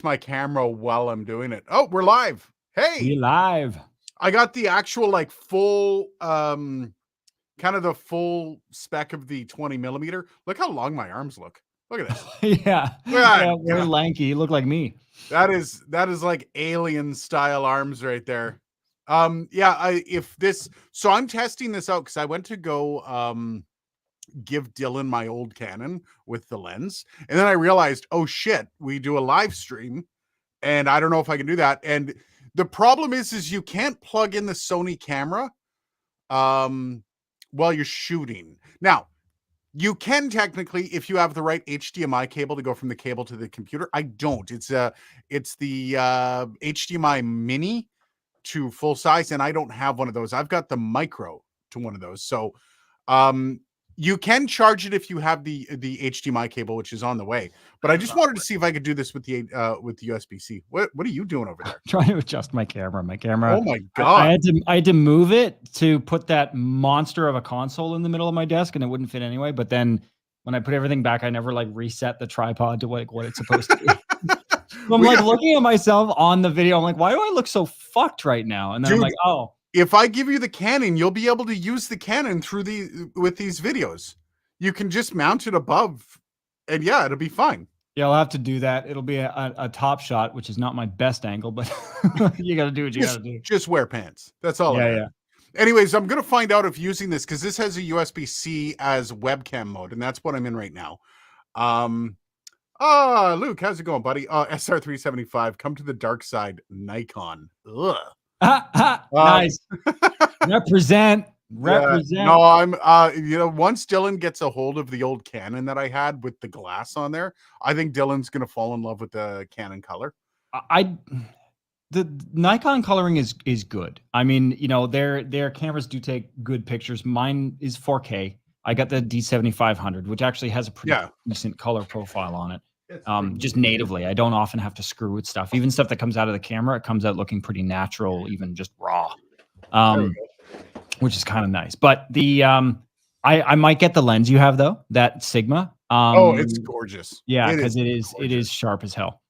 my camera while I'm doing it. Oh, we're live. We Hey, live. I got the actual like full kind of the full spec of the 20 millimeter. Look how long my arms look. Look at this. Yeah. God, Yeah, we're lanky. You look like me. that is like alien style arms right there. Yeah, I'm testing this out because I went to go give Dylan my old Canon with the lens, and then I realized, oh shit, we do a live stream and I don't know if I can do that. And the problem is you can't plug in the Sony camera um, while you're shooting. Now, you can technically if you have the right HDMI cable to go from the cable to the computer. I don't. It's the HDMI mini to full size, and I don't have one of those. I've got the micro to one of those. So um, you can charge it if you have the HDMI cable, which is on the way. But I just wanted to see if I could do this with the USB-C. What are you doing over there? Trying to adjust my camera. My camera. Oh my I god! had to move it to put that monster of a console in the middle of my desk, and it wouldn't fit anyway. But then when I put everything back, I never like reset the tripod to like what it's supposed to be. So I'm like looking at myself on the video. I'm like, why do I look so fucked right now? And then I'm like, oh. If I give you the Canon, you'll be able to use the Canon with these videos. You can just mount it above, and yeah, it'll be fine. Yeah, I'll have to do that. It'll be a top shot, which is not my best angle, but you got to do what you got to do. Just wear pants. That's all. Yeah. Anyways, I'm going to find out if using this, because this has a USB-C as webcam mode, and that's what I'm in right now. Luke, how's it going, buddy? SR375, come to the dark side, Nikon. Ugh. Nice. Represent. Yeah, no, I'm once Dylan gets a hold of the old Canon that I had with the glass on there, I think Dylan's gonna fall in love with the Canon color. The Nikon coloring is good. I mean, their cameras do take good pictures. Mine is 4K. I got the D7500, which actually has a pretty decent color profile on it. Just natively. I don't often have to screw with stuff. Even stuff that comes out of the camera, it comes out looking pretty natural, even just raw. Which is kind of nice. But the I might get the lens you have though, that Sigma. It's gorgeous. Yeah, because it is sharp as hell.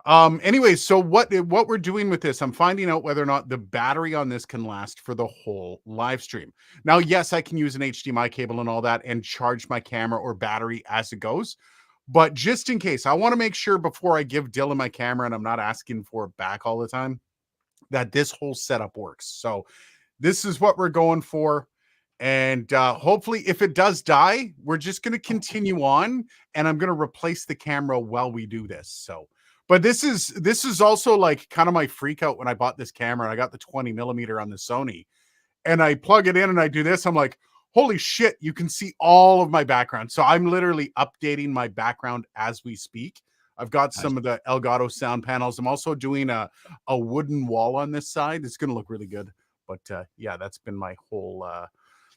Anyway, so what we're doing with this, I'm finding out whether or not the battery on this can last for the whole live stream. Now, yes, I can use an HDMI cable and all that and charge my camera or battery as it goes. But just in case, I want to make sure before I give Dylan my camera and I'm not asking for it back all the time, that this whole setup works. So this is what we're going for. And hopefully if it does die, we're just going to continue on and I'm going to replace the camera while we do this. So, but this is also like kind of my freak out when I bought this camera. I got the 20 millimeter on the Sony and I plug it in and I do this. I'm like, holy shit, you can see all of my background. So I'm literally updating my background as we speak. I've got some of the Elgato sound panels. I'm also doing a wooden wall on this side. It's going to look really good. But yeah, that's been my whole,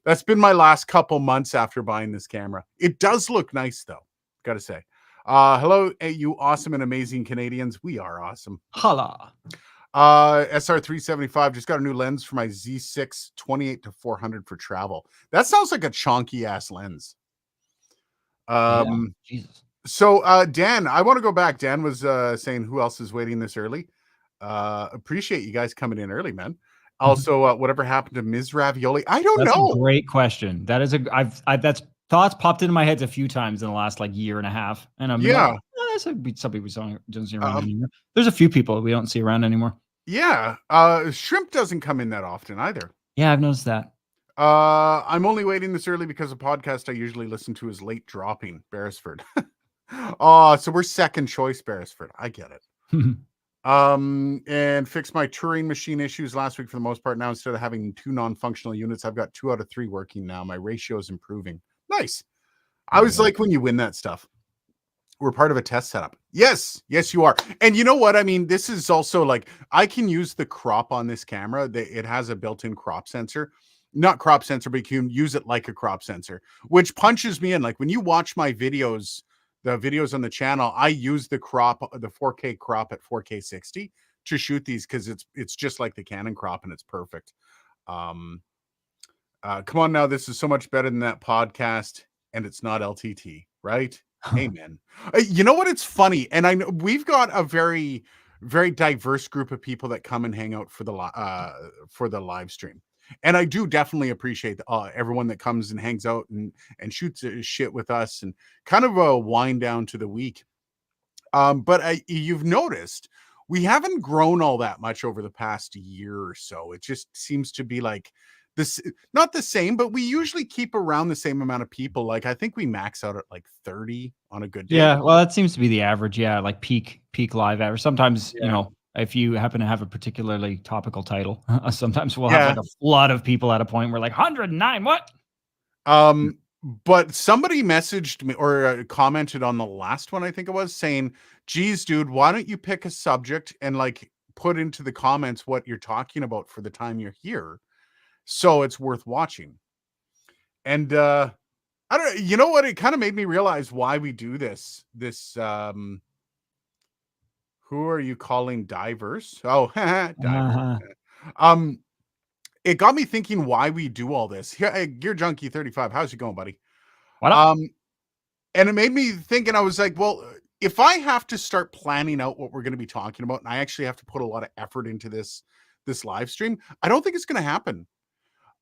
that's been my last couple months after buying this camera. It does look nice though, got to say. Hello, you awesome and amazing Canadians. We are awesome. Holla. SR375 just got a new lens for my Z6 28-400 for travel. That sounds like a chonky ass lens. Jesus. So Dan, I want to go back. Dan was saying who else is waiting this early. Appreciate you guys coming in early, man. Also, whatever happened to Ms. Ravioli? I don't know. That's a great question. That is that's thoughts popped into my head a few times in the last like year and a half. And I'm like, some people we don't see around anymore. There's a few people we don't see around anymore. Yeah. Shrimp doesn't come in that often either. Yeah, I've noticed that. I'm only waiting this early because a podcast I usually listen to is late dropping. Beresford. So we're second choice, Beresford. I get it. And fixed my Turing machine issues last week for the most part. Now, instead of having 2 non-functional units, I've got 2 out of 3 working now. My ratio is improving. Nice. I was like, when you win that stuff, we're part of a test setup. Yes, you are. And you know what? I mean, this is also like, I can use the crop on this camera. It has a built-in crop sensor. Not crop sensor, but you can use it like a crop sensor, which punches me in. Like when you watch my videos, the videos on the channel, I use the 4K crop at 4K 60 to shoot these because it's just like the Canon crop and it's perfect. Come on now, this is so much better than that podcast, and it's not LTT, right? Amen. You know what? It's funny, and I know we've got a very, very diverse group of people that come and hang out for the live stream, and I do definitely appreciate everyone that comes and hangs out and shoots shit with us and kind of a wind down to the week. But you've noticed we haven't grown all that much over the past year or so. It just seems to be like this, not the same, but we usually keep around the same amount of people. Like I think we max out at like 30 on a good day. Yeah, well, that seems to be the average. Yeah, like peak live average. Sometimes, Yeah. if you happen to have a particularly topical title, sometimes we'll have Yeah. like a flood of people at a point where like 109. What? But somebody messaged me or commented on the last one, I think it was, saying, "Geez, dude, why don't you pick a subject and like put into the comments what you're talking about for the time you're here, so it's worth watching." And I don't. You know what? It kind of made me realize why we do this. Who are you calling diverse? Oh, diverse. Uh-huh. Um, it got me thinking why we do all this. Here, hey, Gear Junkie 35. How's it going, buddy? What up? Um, and it made me think, and I was like, well, if I have to start planning out what we're going to be talking about, and I actually have to put a lot of effort into this live stream, I don't think it's going to happen.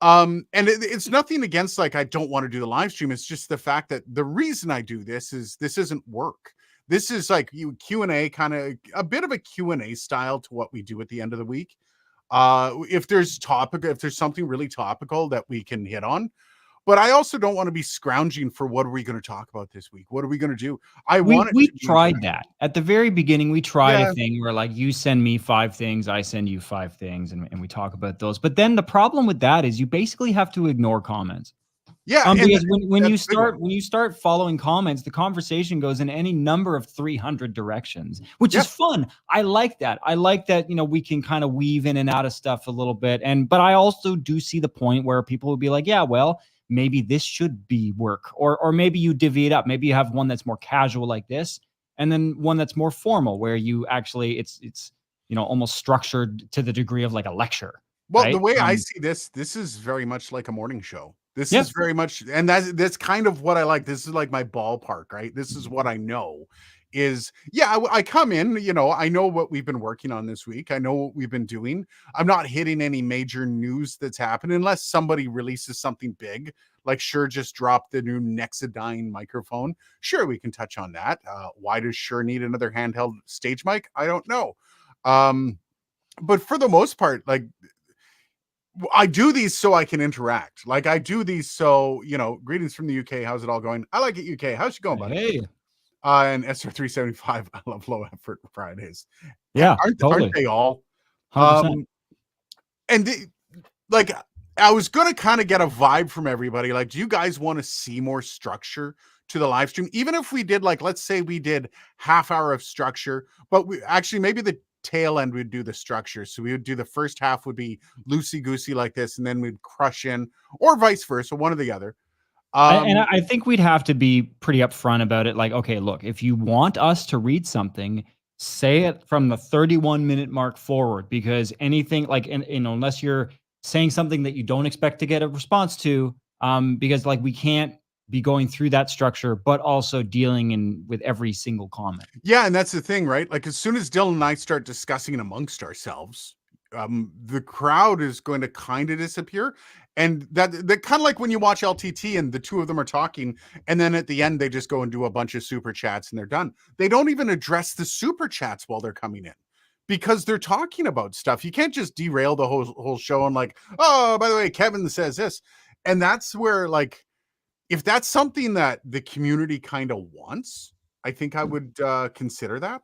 And it's nothing against like I don't want to do the live stream. It's just the fact that the reason I do this is this isn't work. This is like you Q&A, kind of a bit of a Q&A style to what we do at the end of the week. If there's something really topical that we can hit on, but I also don't want to be scrounging for what are we going to talk about this week? What are we going to do? I want it We to be tried interactive. that at the very beginning. We tried Yeah. a thing where like you send me 5 things, I send you 5 things, and we talk about those. But then the problem with that is you basically have to ignore comments. Yeah, and Because when that's you a big one. start following comments, the conversation goes in any number of 300 directions, which Yep. is fun. I like that. I like that, we can kind of weave in and out of stuff a little bit. But I also do see the point where people will be like, yeah, well, maybe this should be work, or maybe you divvy it up. Maybe you have one that's more casual like this, and then one that's more formal where you actually it's almost structured to the degree of like a lecture, Well, the right? way I see this is very much like a morning show. This Yeah. is very much, and that's kind of what I like. This is like my ballpark, right? This is what I know is, yeah, I come in, I know what we've been working on this week. I know what we've been doing. I'm not hitting any major news that's happened unless somebody releases something big, like Shure just dropped the new Nexadyne microphone. Sure, we can touch on that. Why does Shure need another handheld stage mic? I don't know. But for the most part, like I do these so I can interact. Like I do these so, greetings from the UK. How's it all going? I like it, UK. How's it going, buddy? Hey. And SR375. I love low effort Fridays. Yeah, Aren't totally. they all? 100%. And like I was gonna kind of get a vibe from everybody. Like, do you guys want to see more structure to the live stream? Even if we did, like, let's say we did half hour of structure, but we actually maybe the tail end would do the structure. So we would do the first half would be loosey goosey like this, and then we'd crush in, or vice versa, one or the other. I think we'd have to be pretty upfront about it. Like, okay, look, if you want us to read something, say it from the 31-minute mark forward, because anything like, unless you're saying something that you don't expect to get a response to, because like we can't be going through that structure, but also dealing with every single comment. Yeah, and that's the thing, right? Like as soon as Dylan and I start discussing amongst ourselves, the crowd is going to kind of disappear. And that kind of like when you watch LTT and the two of them are talking, and then at the end they just go and do a bunch of super chats and they're done. They don't even address the super chats while they're coming in because they're talking about stuff. You can't just derail the whole show and like, oh, by the way, Kevin says this. And that's where, like, if that's something that the community kind of wants, I think I would consider that.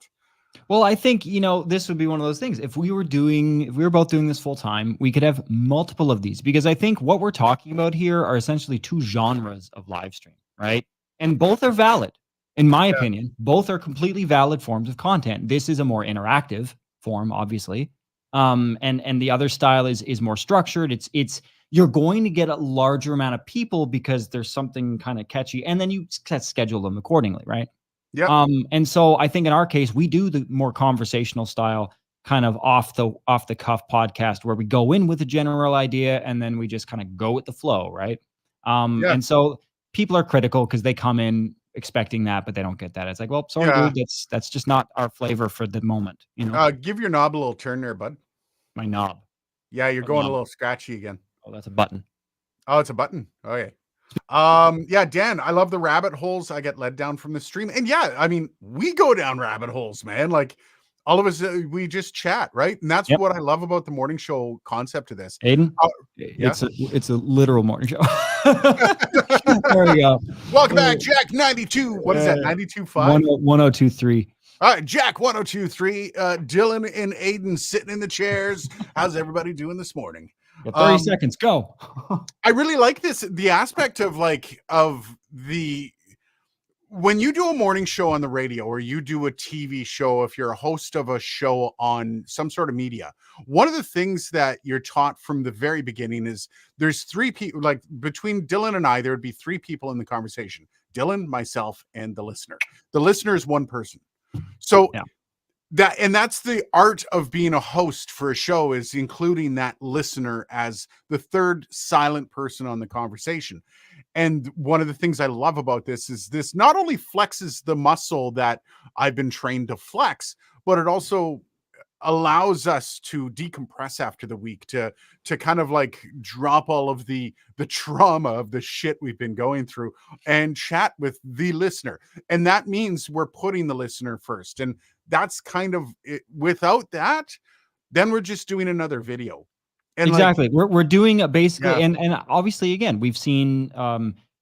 Well, I think, this would be one of those things. If we were both doing this full time, we could have multiple of these, because I think what we're talking about here are essentially two genres of live stream, right? And both are valid. In my opinion, both are completely valid forms of content. This is a more interactive form, obviously. And the other style is more structured. It's you're going to get a larger amount of people because there's something kind of catchy, and then you schedule them accordingly, right? Yeah. And so I think in our case, we do the more conversational style, kind of off the cuff podcast where we go in with a general idea and then we just kind of go with the flow, right? Yeah. And so people are critical because they come in expecting that, but they don't get that. It's like, well, sorry, Yeah. dude, that's just not our flavor for the moment. You know, Give your knob a little turn there, bud. my knob. Yeah, you're What going a knob? little scratchy again. Oh, that's a button. Oh, it's a button. Okay. Yeah, Dan, I love the rabbit holes I get led down from the stream. And yeah, I mean, we go down rabbit holes, man. Like all of us, we just chat, right? And that's Yep. what I love about the morning show concept of this. Aiden, yeah? it's a literal morning show. There we go. Welcome back, Jack 92. What is that? 92.5? 1023. All right, Jack 1023. Dylan and Aiden sitting in the chairs. How's everybody doing this morning? Yeah, 30 seconds, go. I really like the aspect of when you do a morning show on the radio or you do a TV show, if you're a host of a show on some sort of media, one of the things that you're taught from the very beginning is there's three people, like between Dylan and I, there would be three people in the conversation: Dylan, myself, and the listener. The listener is one person. So yeah. That's the art of being a host for a show, is including that listener as the third silent person on the conversation. And one of the things I love about this is this not only flexes the muscle that I've been trained to flex, but it also allows us to decompress after the week, to kind of like drop all of the trauma of the shit we've been going through and chat with the listener. And that means we're putting the listener first. And that's kind of it. Without that, then we're just doing another video. And exactly. We're doing a basically, Yeah. and obviously, again, we've seen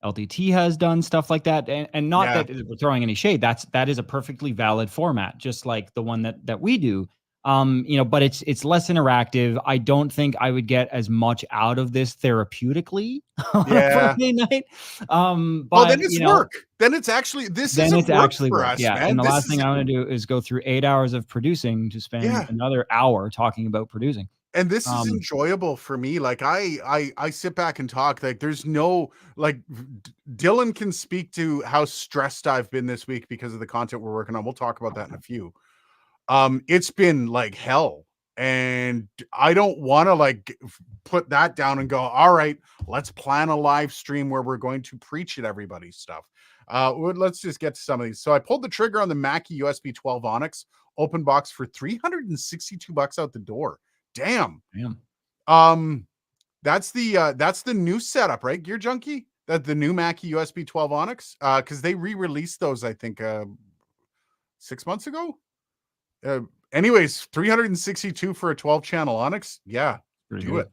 LDT has done stuff like that, and not Yeah. that we're throwing any shade. That is a perfectly valid format, just like the one that we do. But it's less interactive. I don't think I would get as much out of this therapeutically on a Friday night. But well, then it's work. Then it's actually work us, yeah. Man. And the last thing I want to do is go through 8 hours of producing to spend another hour talking about producing. And this is enjoyable for me. Like I sit back and talk. Like there's no, like, Dylan can speak to how stressed I've been this week because of the content we're working on. We'll talk about that in a few. It's been like hell, and I don't want to like put that down and go, all right, let's plan a live stream where we're going to preach at everybody's stuff. Let's just get to some of these. So I pulled the trigger on the Mackie USB 12 Onyx open box for $362 out the door. Damn. That's the new setup, right, Gear Junkie? That the new Mackie USB 12 Onyx, because they re-released those, I think, 6 months ago. Anyways, 362 for a 12-channel Onyx. Yeah, do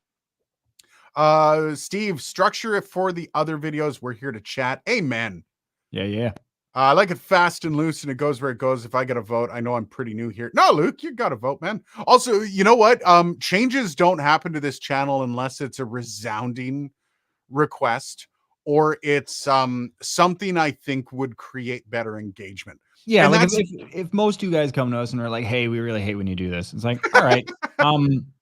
it. Steve, structure it for the other videos. We're here to chat. Amen. Yeah. I like it fast and loose, and it goes where it goes. If I get a vote, I know I'm pretty new here. No, Luke, you got a vote, man. Also, you know what? Changes don't happen to this channel unless it's a resounding request or it's something I think would create better engagement. Yeah, and like if most of you guys come to us and are like, "Hey, we really hate when you do this," it's like, all right,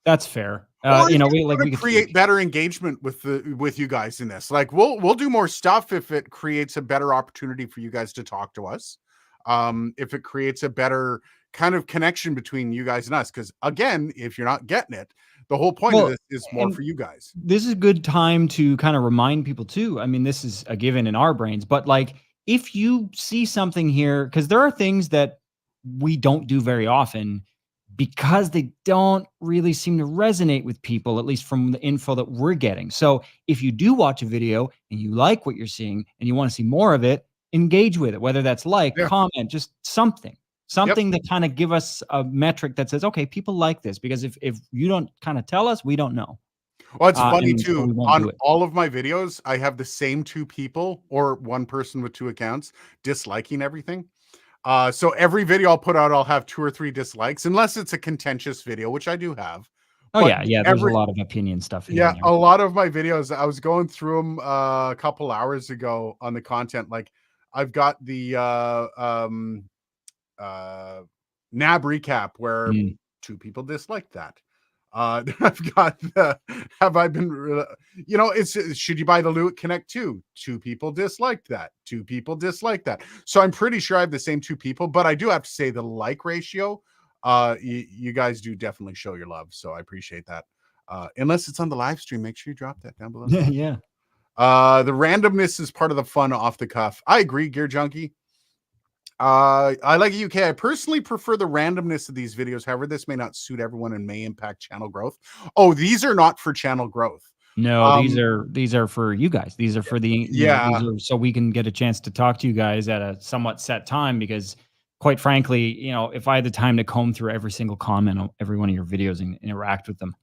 that's fair. We create better engagement with you guys in this. Like we'll do more stuff if it creates a better opportunity for you guys to talk to us. If it creates a better kind of connection between you guys and us, because again, if you're not getting it, the whole point of this is more for you guys. This is a good time to kind of remind people too. I mean, this is a given in our brains, but like, if you see something here, because there are things that we don't do very often because they don't really seem to resonate with people, at least from the info that we're getting. So if you do watch a video and you like what you're seeing and you want to see more of it, engage with it, whether that's comment, just something that kind of give us a metric that says, okay, people like this. Because if you don't kind of tell us, we don't know. Well, it's funny too. On all of my videos, I have the same two people or one person with two accounts disliking everything. So every video I'll put out, I'll have 2 or 3 dislikes, unless it's a contentious video, which I do have. Oh, but yeah. There's a lot of opinion stuff. Yeah, a lot of my videos, I was going through them a couple hours ago on the content. Like I've got the NAB recap where 2 people disliked that. I've got it's should you buy the Lewitt Connect 2? 2 people disliked that. 2 people disliked that. So I'm pretty sure I have the same 2 people, but I do have to say the like ratio, you guys do definitely show your love. So I appreciate that. Unless it's on the live stream, make sure you drop that down below. Yeah. The randomness is part of the fun off the cuff. I agree, Gear Junkie. I like UK. I personally prefer the randomness of these videos. However, this may not suit everyone and may impact channel growth. Oh, these are not for channel growth. No, these are for you guys. These are for the these are so we can get a chance to talk to you guys at a somewhat set time, because quite frankly, if I had the time to comb through every single comment on every one of your videos and interact with them,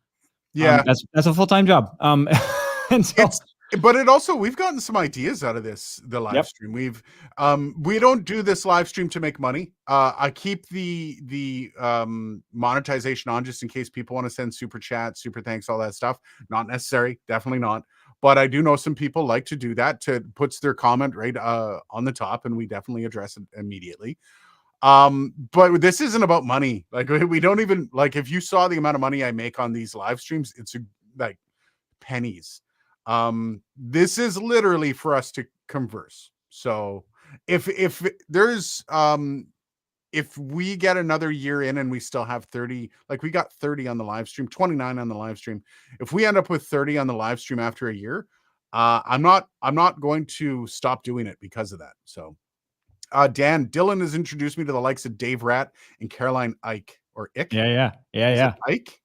that's a full-time job. And so but it also, we've gotten some ideas out of the live stream. We don't do this live stream to make money. I keep the monetization on just in case people want to send super chat, super thanks, all that stuff. Not necessary, definitely not. But I do know some people like to do that, to puts their comment right on the top, and we definitely address it immediately. But this isn't about money. Like, we don't even, like, if you saw the amount of money I make on these live streams, it's like pennies. This is literally for us to converse. So if there's if we get another year in and we still have 30, like we got 30 on the live stream, 29 on the live stream, if we end up with 30 on the live stream after a year, I'm not going to stop doing it because of that. So Dan, Dylan has introduced me to the likes of Dave Rat and Caroline Ike, or Ick. Yeah. Ike?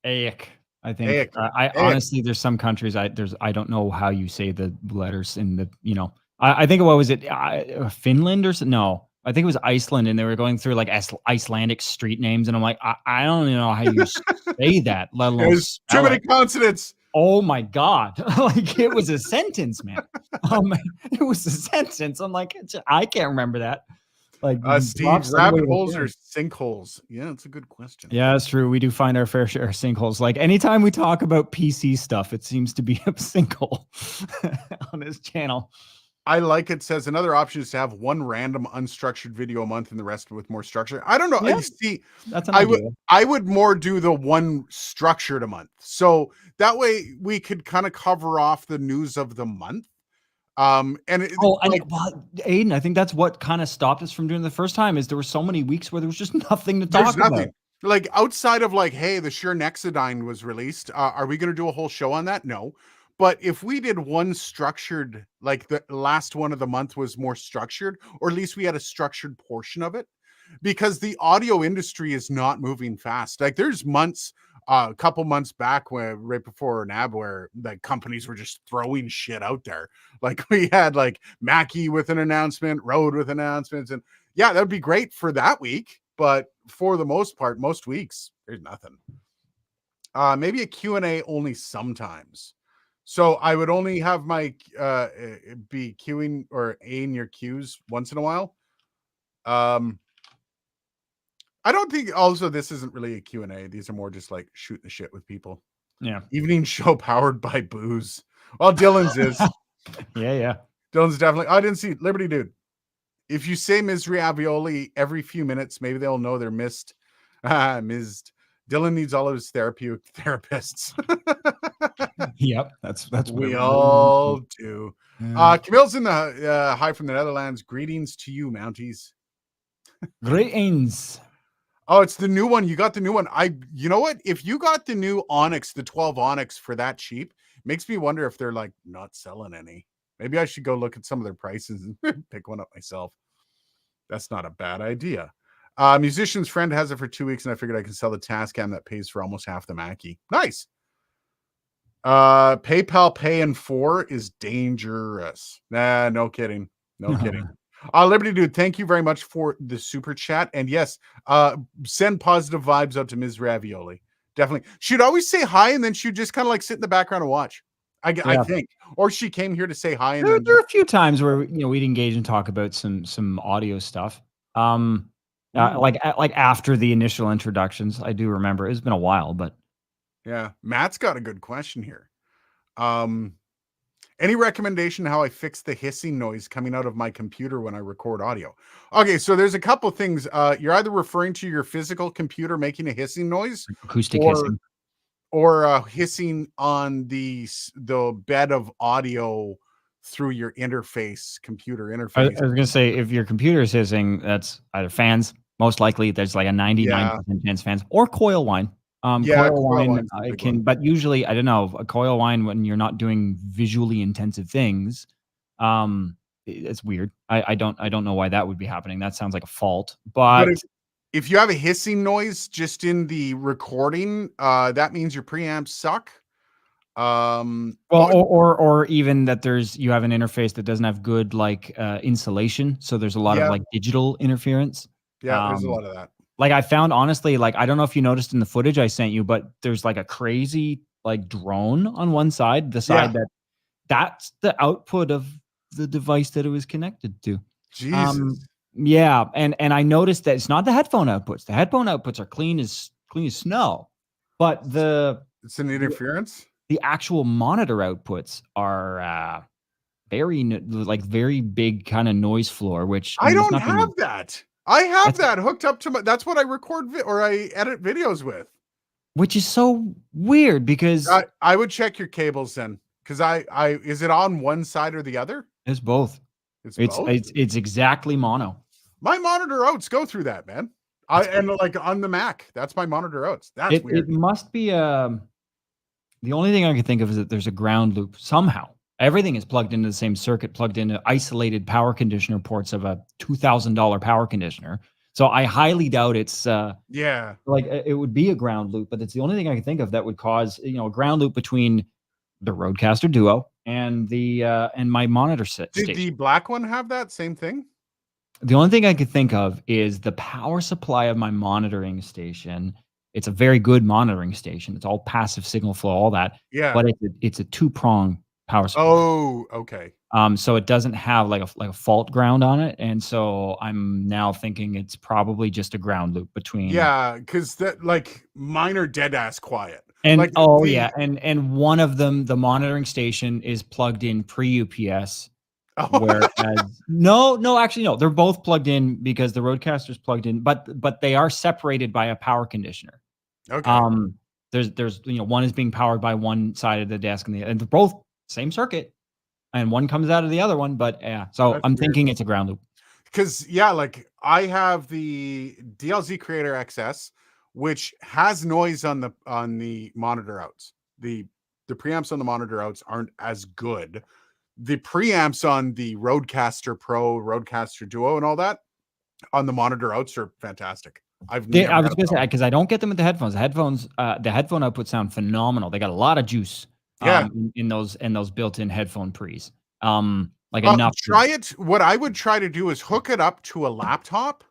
Ike. I think honestly, there's some countries I don't know how you say the letters in the, I think, what was it? Finland or no, I think it was Iceland, and they were going through like Icelandic street names, and I'm like, I don't even know how you say that, let alone there's too many consonants. Oh my God. Like, it was a sentence, man. It was a sentence. I'm like, I can't remember that. Like, Steve, rabbit holes or sinkholes? Yeah, it's a good question. Yeah, it's true. We do find our fair share of sinkholes. Like, anytime we talk about PC stuff, it seems to be a sinkhole on this channel. I like it. Says another option is to have one random unstructured video a month and the rest with more structure. I don't know. Yeah, see, that's an idea. I would more do the one structured a month. So that way we could kind of cover off the news of the month. Aiden, I think that's what kind of stopped us from doing it the first time, is there were so many weeks where there was just nothing to talk about. Like, outside of like, hey, the Shure Nexodyne was released. Are we going to do a whole show on that? No. But if we did one structured, like the last one of the month was more structured, or at least we had a structured portion of it, because the audio industry is not moving fast. Like, there's months, a couple months back, where right before NAB, where like companies were just throwing shit out there. Like, we had like Mackie with an announcement, Rode with announcements, and yeah, that'd be great for that week. But for the most part, most weeks, there's nothing. Maybe a Q&A only sometimes. So I would only have my be queuing or A in your queues once in a while. I don't think, also, this isn't really a Q&A. These are more just like shooting the shit with people. Yeah. Evening show powered by booze. Well, Dylan's is. Yeah. Dylan's definitely. I didn't see Liberty Dude. If you say Ms. Ravioli every few minutes, maybe they'll know they're missed. Missed. Dylan needs all of his therapists. Yep, that's we all do. Camille's in the hi from the Netherlands. Greetings to you, Mounties. Greetings. Oh, it's the new one. You got the new one. You know what? If you got the new Onyx, the 12 Onyx for that cheap, makes me wonder if they're like not selling any. Maybe I should go look at some of their prices and pick one up myself. That's not a bad idea. Musician's friend has it for 2 weeks, and I figured I could sell the Tascam that pays for almost half the Mackie. Nice. PayPal Pay in 4 is dangerous. Nah, no kidding. No kidding. Liberty Dude, thank you very much for the super chat. And yes, send positive vibes out to Ms. Ravioli. Definitely. She'd always say hi, and then she'd just kind of like sit in the background and watch. I think. Or she came here to say hi. And there are a few times where we'd engage and talk about some audio stuff. Like after the initial introductions, I do remember. It's been a while, but yeah, Matt's got a good question here. Any recommendation how I fix the hissing noise coming out of my computer when I record audio? Okay, so there's a couple things. You're either referring to your physical computer making a hissing noise, acoustic hissing, or hissing on the bed of audio through your computer interface. I was going to say, if your computer is hissing, that's either fans. Most likely, there's like a 99% chance fans, or coil whine. Yeah, Coil coil wine wine's the I big can, one. but usually I don't know a coil wine when you're not doing visually intensive things. It's weird. I don't know why that would be happening. That sounds like a fault. But But if you have a hissing noise just in the recording, that means your preamps suck. well, or even that you have an interface that doesn't have good like insulation, so there's a lot of yeah, like digital interference. yeah, there's a Um, lot of that. like I found honestly, like I don't know if you noticed in the footage I sent you, but there's like a crazy like drone on one side, the Yeah, side that's the output of the device that it was connected to. Jesus, Um, yeah, and I noticed that it's not the headphone outputs. The headphone outputs are clean as snow, but it's an the interference. the actual monitor outputs are very big kind of noise floor, which I I mean, it's don't not have being that. I have that's that hooked up to my. That's what I record or I edit videos with. which is so weird because I would check your cables then, because I is it on one side or the other? it's both. It's It's both. it's it's exactly mono. My monitor outs go through that, man. It's And like on the Mac, that's my monitor outs. That's it weird. must be the only thing I can think of is that there's a ground loop somehow. Everything is plugged into the same circuit, plugged into isolated power conditioner ports of a $2,000 power conditioner. So I highly doubt it's Yeah. like it would be a ground loop, but it's the only thing I can think of that would cause a ground loop between the Rodecaster Duo and the and my monitor Did the station. black one have that same thing? The only thing I could think of is the power supply of my monitoring station. It's a very good monitoring station. It's all passive signal flow, all that, Yeah. but it's a two-prong power supply. Oh, okay. So it doesn't have like a fault ground on it, and so I'm now thinking it's probably just a ground loop between. Yeah, because that like mine are dead ass quiet. And Like oh the yeah, and one of them, the monitoring station, is plugged in pre-UPS. oh, Whereas no, actually no, they're both plugged in because the Rodecaster's plugged in, but they are separated by a power conditioner. okay. Um, there's one is being powered by one side of the desk and they're both same circuit, and one comes out of the other one. But yeah, so That's I'm weird. thinking it's a ground loop. Because yeah, like I have the DLZ Creator XS, which has noise on the monitor outs. The preamps on the monitor outs aren't as good. The preamps on the Rodecaster Pro, Rodecaster Duo, and all that on the monitor outs are fantastic. I've never I had was a gonna say problem. because I don't get them with the headphones. The headphone outputs sound phenomenal. They got a lot of juice Yeah. in those built-in headphone pre's. Like enough. Try it. What I would try to do is hook it up to a laptop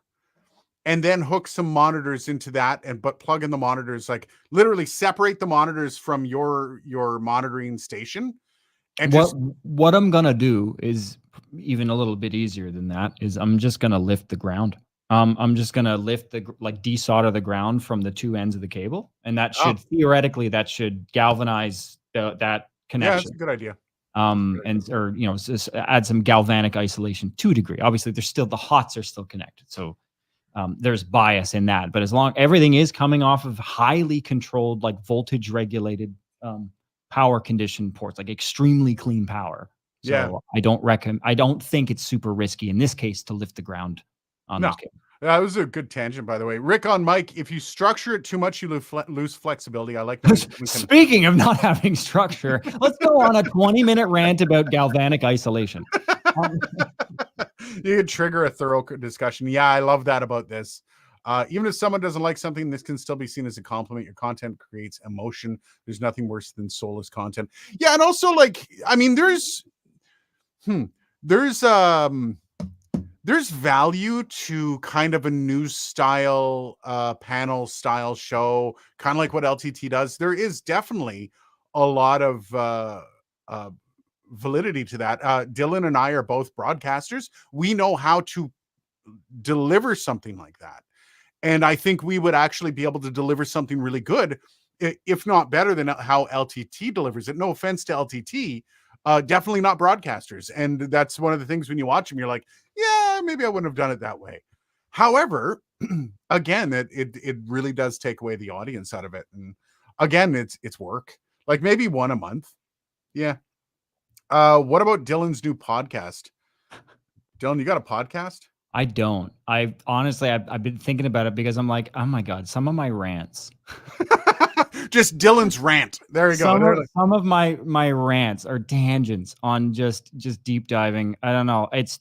and then hook some monitors into that but plug in the monitors, like literally separate the monitors from your monitoring station and What just what I'm gonna do is even a little bit easier than that, is I'm just gonna lift the ground. I'm just gonna lift like desolder the ground from the two ends of the cable, and that oh should theoretically galvanize that yeah, that's connection. a good idea. That's a good idea. And or add some galvanic isolation to a degree. Obviously, there's still the hots are still connected, so there's bias in that. But as long everything is coming off of highly controlled, like voltage regulated power conditioned ports, like extremely clean power. Yeah. So I don't think it's super risky in this case to lift the ground on No. those cables. That was a good tangent, by the way. Rick on Mike, if you structure it too much, you lose flexibility. I like when we can Speaking of not having structure, let's go on a 20-minute rant about galvanic isolation. you could trigger a thorough discussion. Yeah, I love that about this. Even if someone doesn't like something, this can still be seen as a compliment. Your content creates emotion. There's nothing worse than soulless content. Yeah, and also like, I mean, there's value to kind of a news style panel style show, kind of like what LTT does. There is definitely a lot of validity to that. Dylan and I are both broadcasters. We know how to deliver something like that. And I think we would actually be able to deliver something really good, if not better than how LTT delivers it. No offense to LTT, definitely not broadcasters. And that's one of the things when you watch them, you're like, yeah, maybe I wouldn't have done it that way. However, again, it really does take away the audience out of it. And again, it's work. Like maybe one a month. Yeah. What about Dylan's new podcast? Dylan, you got a podcast? I don't. I honestly, I've been thinking about it because I'm like, oh my god, some of my rants, Just Dylan's rant. There you go. some of my rants are tangents on just deep diving. I don't know. It's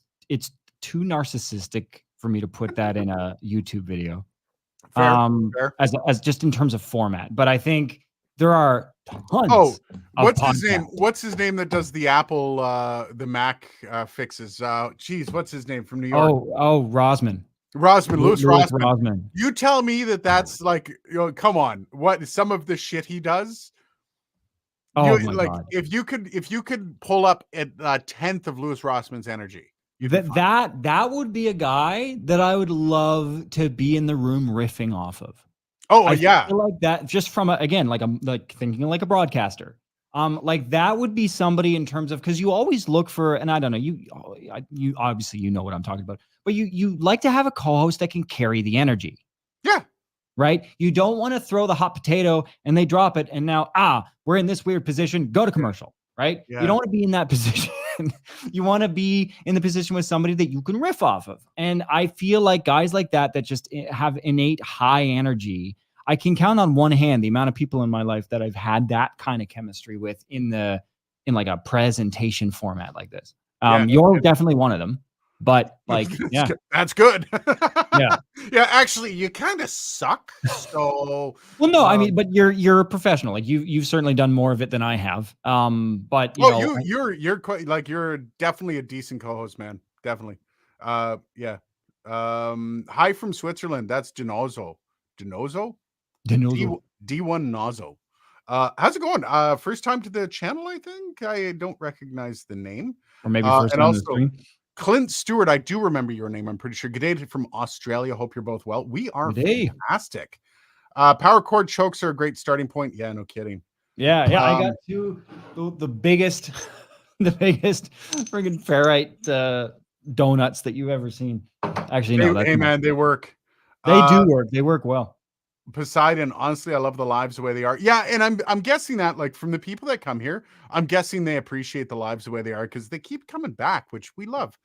too narcissistic for me to put that in a YouTube video. Fair, fair. As just in terms of format, but I think there are tons. Oh, what's of his name? podcasts. What's his name that does the Apple, the Mac fixes? Geez, what's his name from New York? Oh, Rosman. Louis Louis Rossman. You tell me that's like, come on, what some of the shit he does? Oh my like, god! if you could pull up a tenth of Louis Rossman's energy, that would be a guy that I would love to be in the room riffing off of. Oh, I yeah. feel like that just from again, like thinking like a broadcaster. Like that would be somebody in terms of, because you always look for, and I don't know, you obviously you know what I'm talking about, but you like to have a co-host that can carry the energy. Yeah. Right. You don't want to throw the hot potato and they drop it, and now we're in this weird position. Go to commercial. Right. Yeah. You don't want to be in that position. You want to be in the position with somebody that you can riff off of. And I feel like guys like that just have innate high energy. I can count on one hand the amount of people in my life that I've had that kind of chemistry with in like a presentation format like this. You're definitely one of them. But like, yeah, that's good. Yeah. Yeah. Actually, you kind of suck. So, well, no, I mean, but you're a professional. Like you've certainly done more of it than I have. But you're quite like, you're definitely a decent co-host, man. Definitely. Yeah. Hi from Switzerland. That's Denozo. D1 Nozo. How's it going? First time to the channel, I think. I don't recognize the name. Or maybe first time to the stream. Clint Stewart, I do remember your name. I'm pretty sure. Good day from Australia. Hope you're both well. We are fantastic. Power cord chokes are a great starting point. Yeah, no kidding. Yeah. I got the biggest, friggin' ferrite donuts that you've ever seen. Actually, no. Hey man, they work. They do work. They work well. Poseidon, honestly, I love the lives the way they are. Yeah, and I'm guessing that, like, from the people that come here, I'm guessing they appreciate the lives the way they are because they keep coming back, which we love.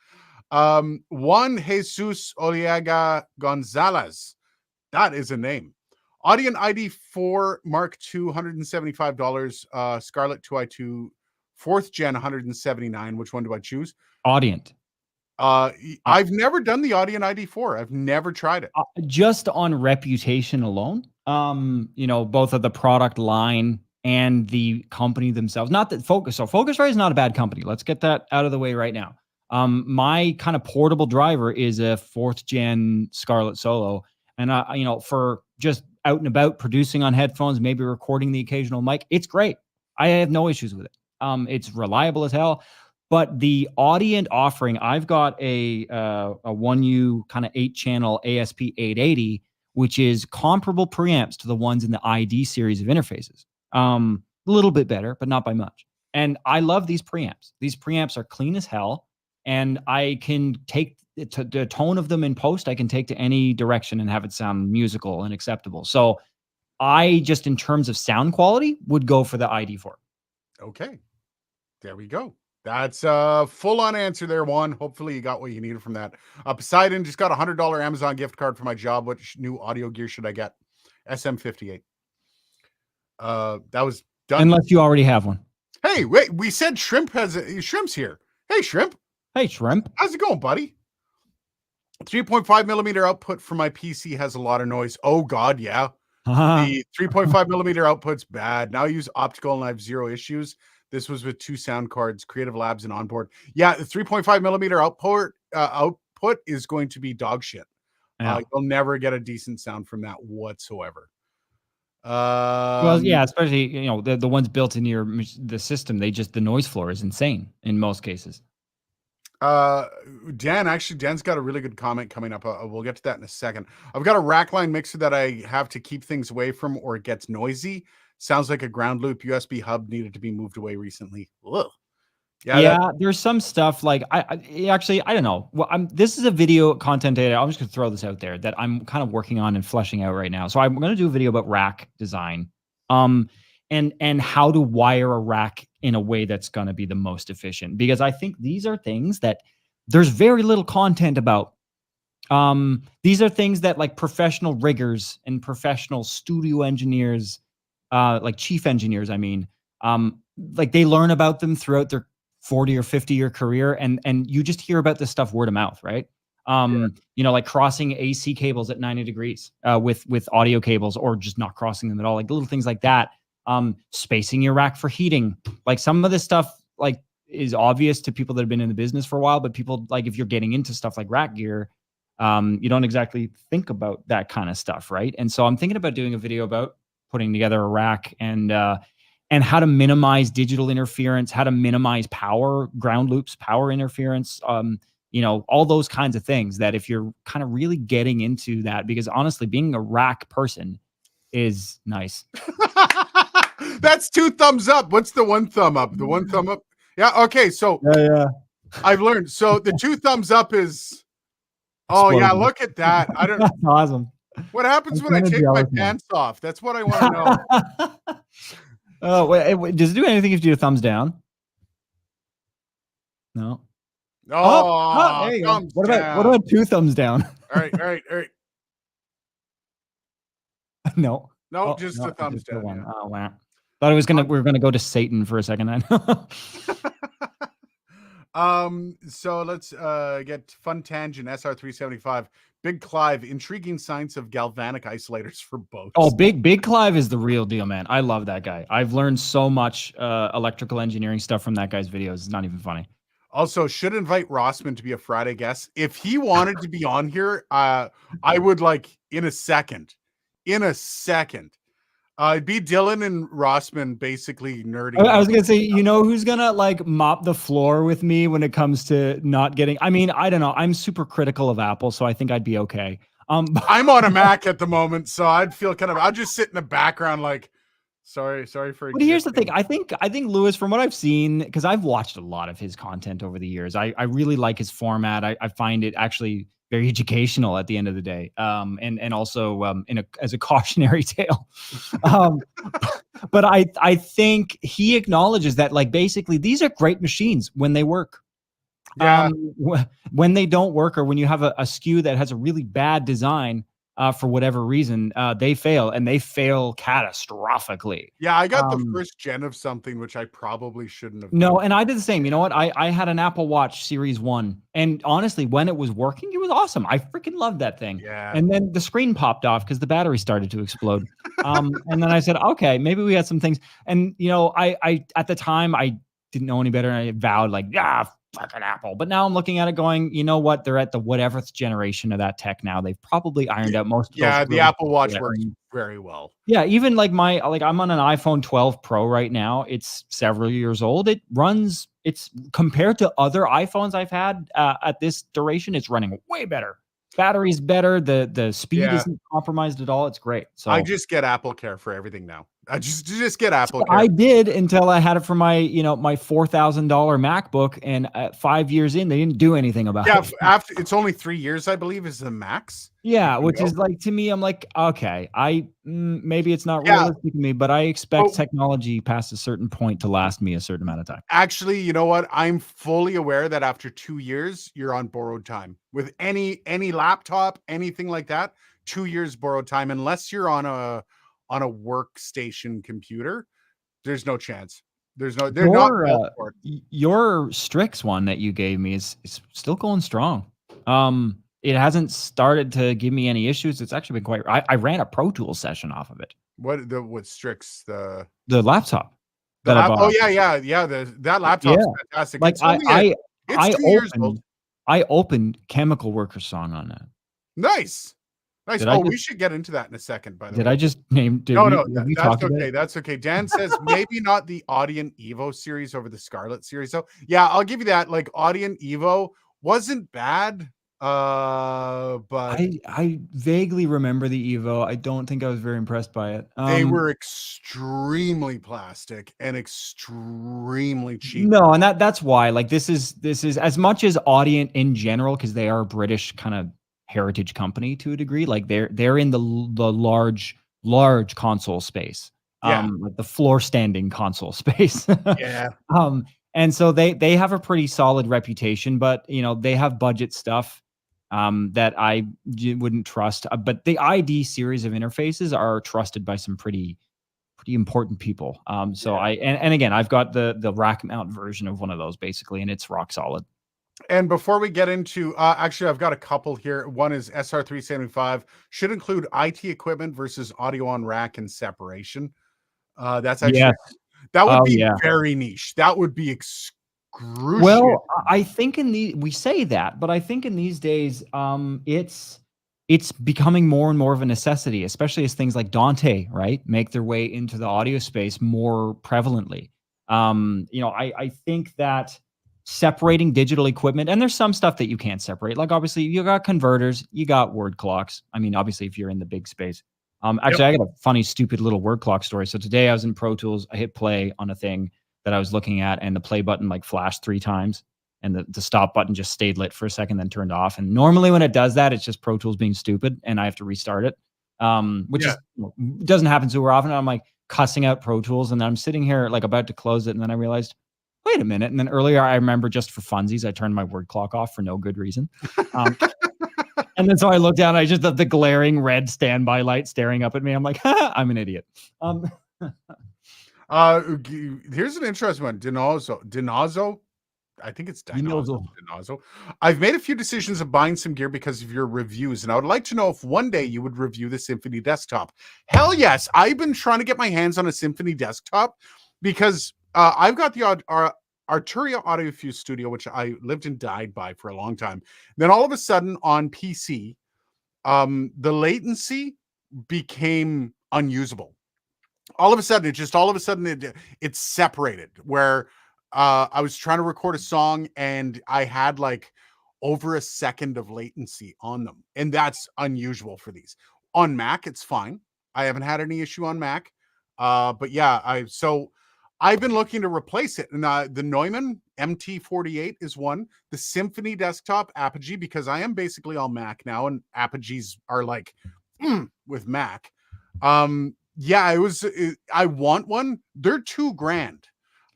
Juan Jesus Oliaga Gonzalez, that is a name. Audient ID4 Mark II, $175. Scarlett 2i2 4th gen, $179. Which one do I choose? Audient. I've never done the Audient ID4. I've never tried it. Just on reputation alone, both of the product line and the company themselves. Not that Focusrite is not a bad company. Let's get that out of the way right now. My kind of portable driver is a 4th gen Scarlett Solo, and for just out and about producing on headphones, maybe recording the occasional mic, it's great. I have no issues with it. It's reliable as hell. But the Audient offering, I've got a 1U kind of 8-channel ASP 880, which is comparable preamps to the ones in the ID series of interfaces. A little bit better, but not by much. And I love these preamps. These preamps are clean as hell, and I can take the tone of them in post. I can take to any direction and have it sound musical and acceptable. So I just, in terms of sound quality, would go for the ID4. Okay, there we go. That's a full-on answer there, Juan. Hopefully you got what you needed from that. Poseidon just got a $100 Amazon gift card for my job. What new audio gear should I get? SM58. That was done. Unless you already have one. Hey, wait, we said Shrimp's here. Hey, Shrimp. Hey, Shrimp. How's it going, buddy? 3.5 millimeter output for my PC has a lot of noise. Oh, God, yeah. The 3.5 millimeter output's bad. Now I use optical and I have zero issues. This was with 2 sound cards, Creative Labs and onboard. Yeah, the 3.5 millimeter output is going to be dog shit. Yeah. You'll never get a decent sound from that whatsoever. Well, yeah, especially the ones built in the system. The noise floor is insane in most cases. Dan's got a really good comment coming up. We'll get to that in a second. I've got a rackline mixer that I have to keep things away from or it gets noisy. Sounds like a ground loop USB hub needed to be moved away recently. Ugh. Yeah, there's some stuff like I don't know. Well, this is a video content data. I'm just gonna throw this out there that I'm kind of working on and fleshing out right now. So I'm gonna do a video about rack design, and how to wire a rack in a way that's gonna be the most efficient. Because I think these are things that there's very little content about. These are things that like professional riggers and professional studio engineers, like chief engineers, I mean, like they learn about them throughout their 40 or 50-year career, and you just hear about this stuff word of mouth, right? You know, like crossing AC cables at 90 degrees with audio cables, or just not crossing them at all, like little things like that. Spacing your rack for heating, like some of this stuff, like is obvious to people that have been in the business for a while, but people like if you're getting into stuff like rack gear, you don't exactly think about that kind of stuff, right? And so I'm thinking about doing a video about putting together a rack and how to minimize digital interference, how to minimize power, ground loops, power interference, you know, all those kinds of things that if you're kind of really getting into that, because honestly, being a rack person is nice. That's 2 thumbs up. What's the 1 thumb up? The 1 thumb up? Yeah, okay, so Yeah. I've learned. So the 2 thumbs up is oh yeah, look at that. I don't That's awesome. What happens when I take my pants off? That's what I want to know. Oh, wait, does it do anything if you do a thumbs down? No. Oh, there you go. What about 2 thumbs down? All right. No. No, just the thumbs down. One. Yeah. Oh wow. Thought we were gonna go to Satan for a second. So let's get Fun Tangent SR375. Big Clive, intriguing science of galvanic isolators for boats. Oh, Big Clive is the real deal, man. I love that guy. I've learned so much electrical engineering stuff from that guy's videos. It's not even funny. Also, should invite Rossman to be a Friday guest. If he wanted to be on here, I would like in a second. It'd be Dylan and Rossman basically nerding. I was gonna say, you know who's gonna like mop the floor with me when it comes to not getting, I mean, I don't know. I'm super critical of Apple, so I think I'd be okay. I'm on a Mac at the moment, so I'd feel kind of, I'll just sit in the background like, sorry for existing. But here's the thing. I think Lewis, from what I've seen, because I've watched a lot of his content over the years, I really like his format. I find it actually very educational at the end of the day, and also as a cautionary tale. But I think he acknowledges that, like, basically these are great machines when they work. Yeah. When they don't work, or when you have a SKU that has a really bad design, for whatever reason, they fail, and they fail catastrophically. Yeah, I got the first gen of something, which I probably shouldn't have. No, and I did the same. You know what? I had an Apple Watch Series 1, and honestly, when it was working, it was awesome. I freaking loved that thing. Yeah. And then the screen popped off because the battery started to explode. And then I said, okay, maybe we had some things. And, you know, I at the time, I didn't know any better, and I vowed like, fucking Apple. But now I'm looking at it going, you know what? They're at the whateverth generation of that tech now. They've probably ironed out most of those. Yeah, the Apple Watch works very well. Yeah, even like I'm on an iPhone 12 Pro right now. It's several years old. It's compared to other iPhones I've had at this duration, it's running way better. Battery's better. The speed isn't compromised at all. It's great. So I just get Apple Care for everything now. I just get Apple Care. I did until I had it for my $4,000 MacBook, and 5 years in, they didn't do anything about it. Yeah, after it's only 3 years, I believe, is the max. Yeah, which is like, to me, I'm like, okay, maybe it's not realistic to me, but I expect technology past a certain point to last me a certain amount of time. Actually, you know what? I'm fully aware that after 2 years, you're on borrowed time with any laptop, anything like that. 2 years borrowed time, unless you're on a workstation computer. There's no chance. They're not. Your Strix one that you gave me is still going strong. It hasn't started to give me any issues. It's actually been quite. I ran a Pro Tools session off of it. What Strix? The laptop. Oh yeah. That laptop's fantastic. Like it's 2 years old. I opened Chemical Worker song on that. Nice. We should get into that in a second. By the way, did I just name? No, that's okay. That's okay. Dan says maybe not the Audient Evo series over the Scarlett series. So yeah, I'll give you that. Like Audient Evo wasn't bad, but I vaguely remember the Evo. I don't think I was very impressed by it. They were extremely plastic and extremely cheap. No, and that's why. Like this is as much as Audient in general, because they are a British kind of heritage company to a degree. Like they're in the large console space, like the floor standing console space. Yeah. And so they have a pretty solid reputation, but they have budget stuff. that I wouldn't trust. But the ID series of interfaces are trusted by some pretty important people. So Yeah. and again, I've got the rack mount version of one of those basically, and it's rock solid. And before we get into, actually, I've got a couple here. One is SR375 should include IT equipment versus audio on rack and separation. That's actually Yes. that would Oh be yeah. very niche. That would be excruciating. Well, I think we say that, but I think in these days, it's becoming more and more of a necessity, especially as things like Dante, right, make their way into the audio space more prevalently. I think that separating digital equipment, and there's some stuff that you can't separate. Like obviously, you got converters, you got word clocks. I mean, obviously, if you're in the big space. Yep. Actually, I got a funny, stupid little word clock story. So today I was in Pro Tools. I hit play on a thing that I was looking at, and the play button like flashed 3 times, and the stop button just stayed lit for a second, then turned off. And normally when it does that, it's just Pro Tools being stupid, and I have to restart it, which Yeah. is doesn't happen super often. I'm like cussing out Pro Tools, and then I'm sitting here like about to close it, and then I realized, wait a minute. And then earlier, I remember just for funsies, I turned my word clock off for no good reason. And then so I looked down, I just the glaring red standby light staring up at me. I'm like, I'm an idiot. Here's an interesting one. Dinazo. I think it's Dinazo. Dinazo. I've made a few decisions of buying some gear because of your reviews, and I would like to know if one day you would review the Symphony desktop. Hell yes. I've been trying to get my hands on a Symphony desktop because I've got the Arturia AudioFuse Studio, which I lived and died by for a long time. Then all of a sudden on PC, the latency became unusable. All of a sudden, it's separated where I was trying to record a song and I had like over a second of latency on them. And that's unusual for these. On Mac, it's fine. I haven't had any issue on Mac. But yeah, I've been looking to replace it. And the Neumann MT48 is one. The Symphony desktop Apogee, because I am basically all Mac now, and Apogees are like with Mac. Yeah, I want one. They're $2,000.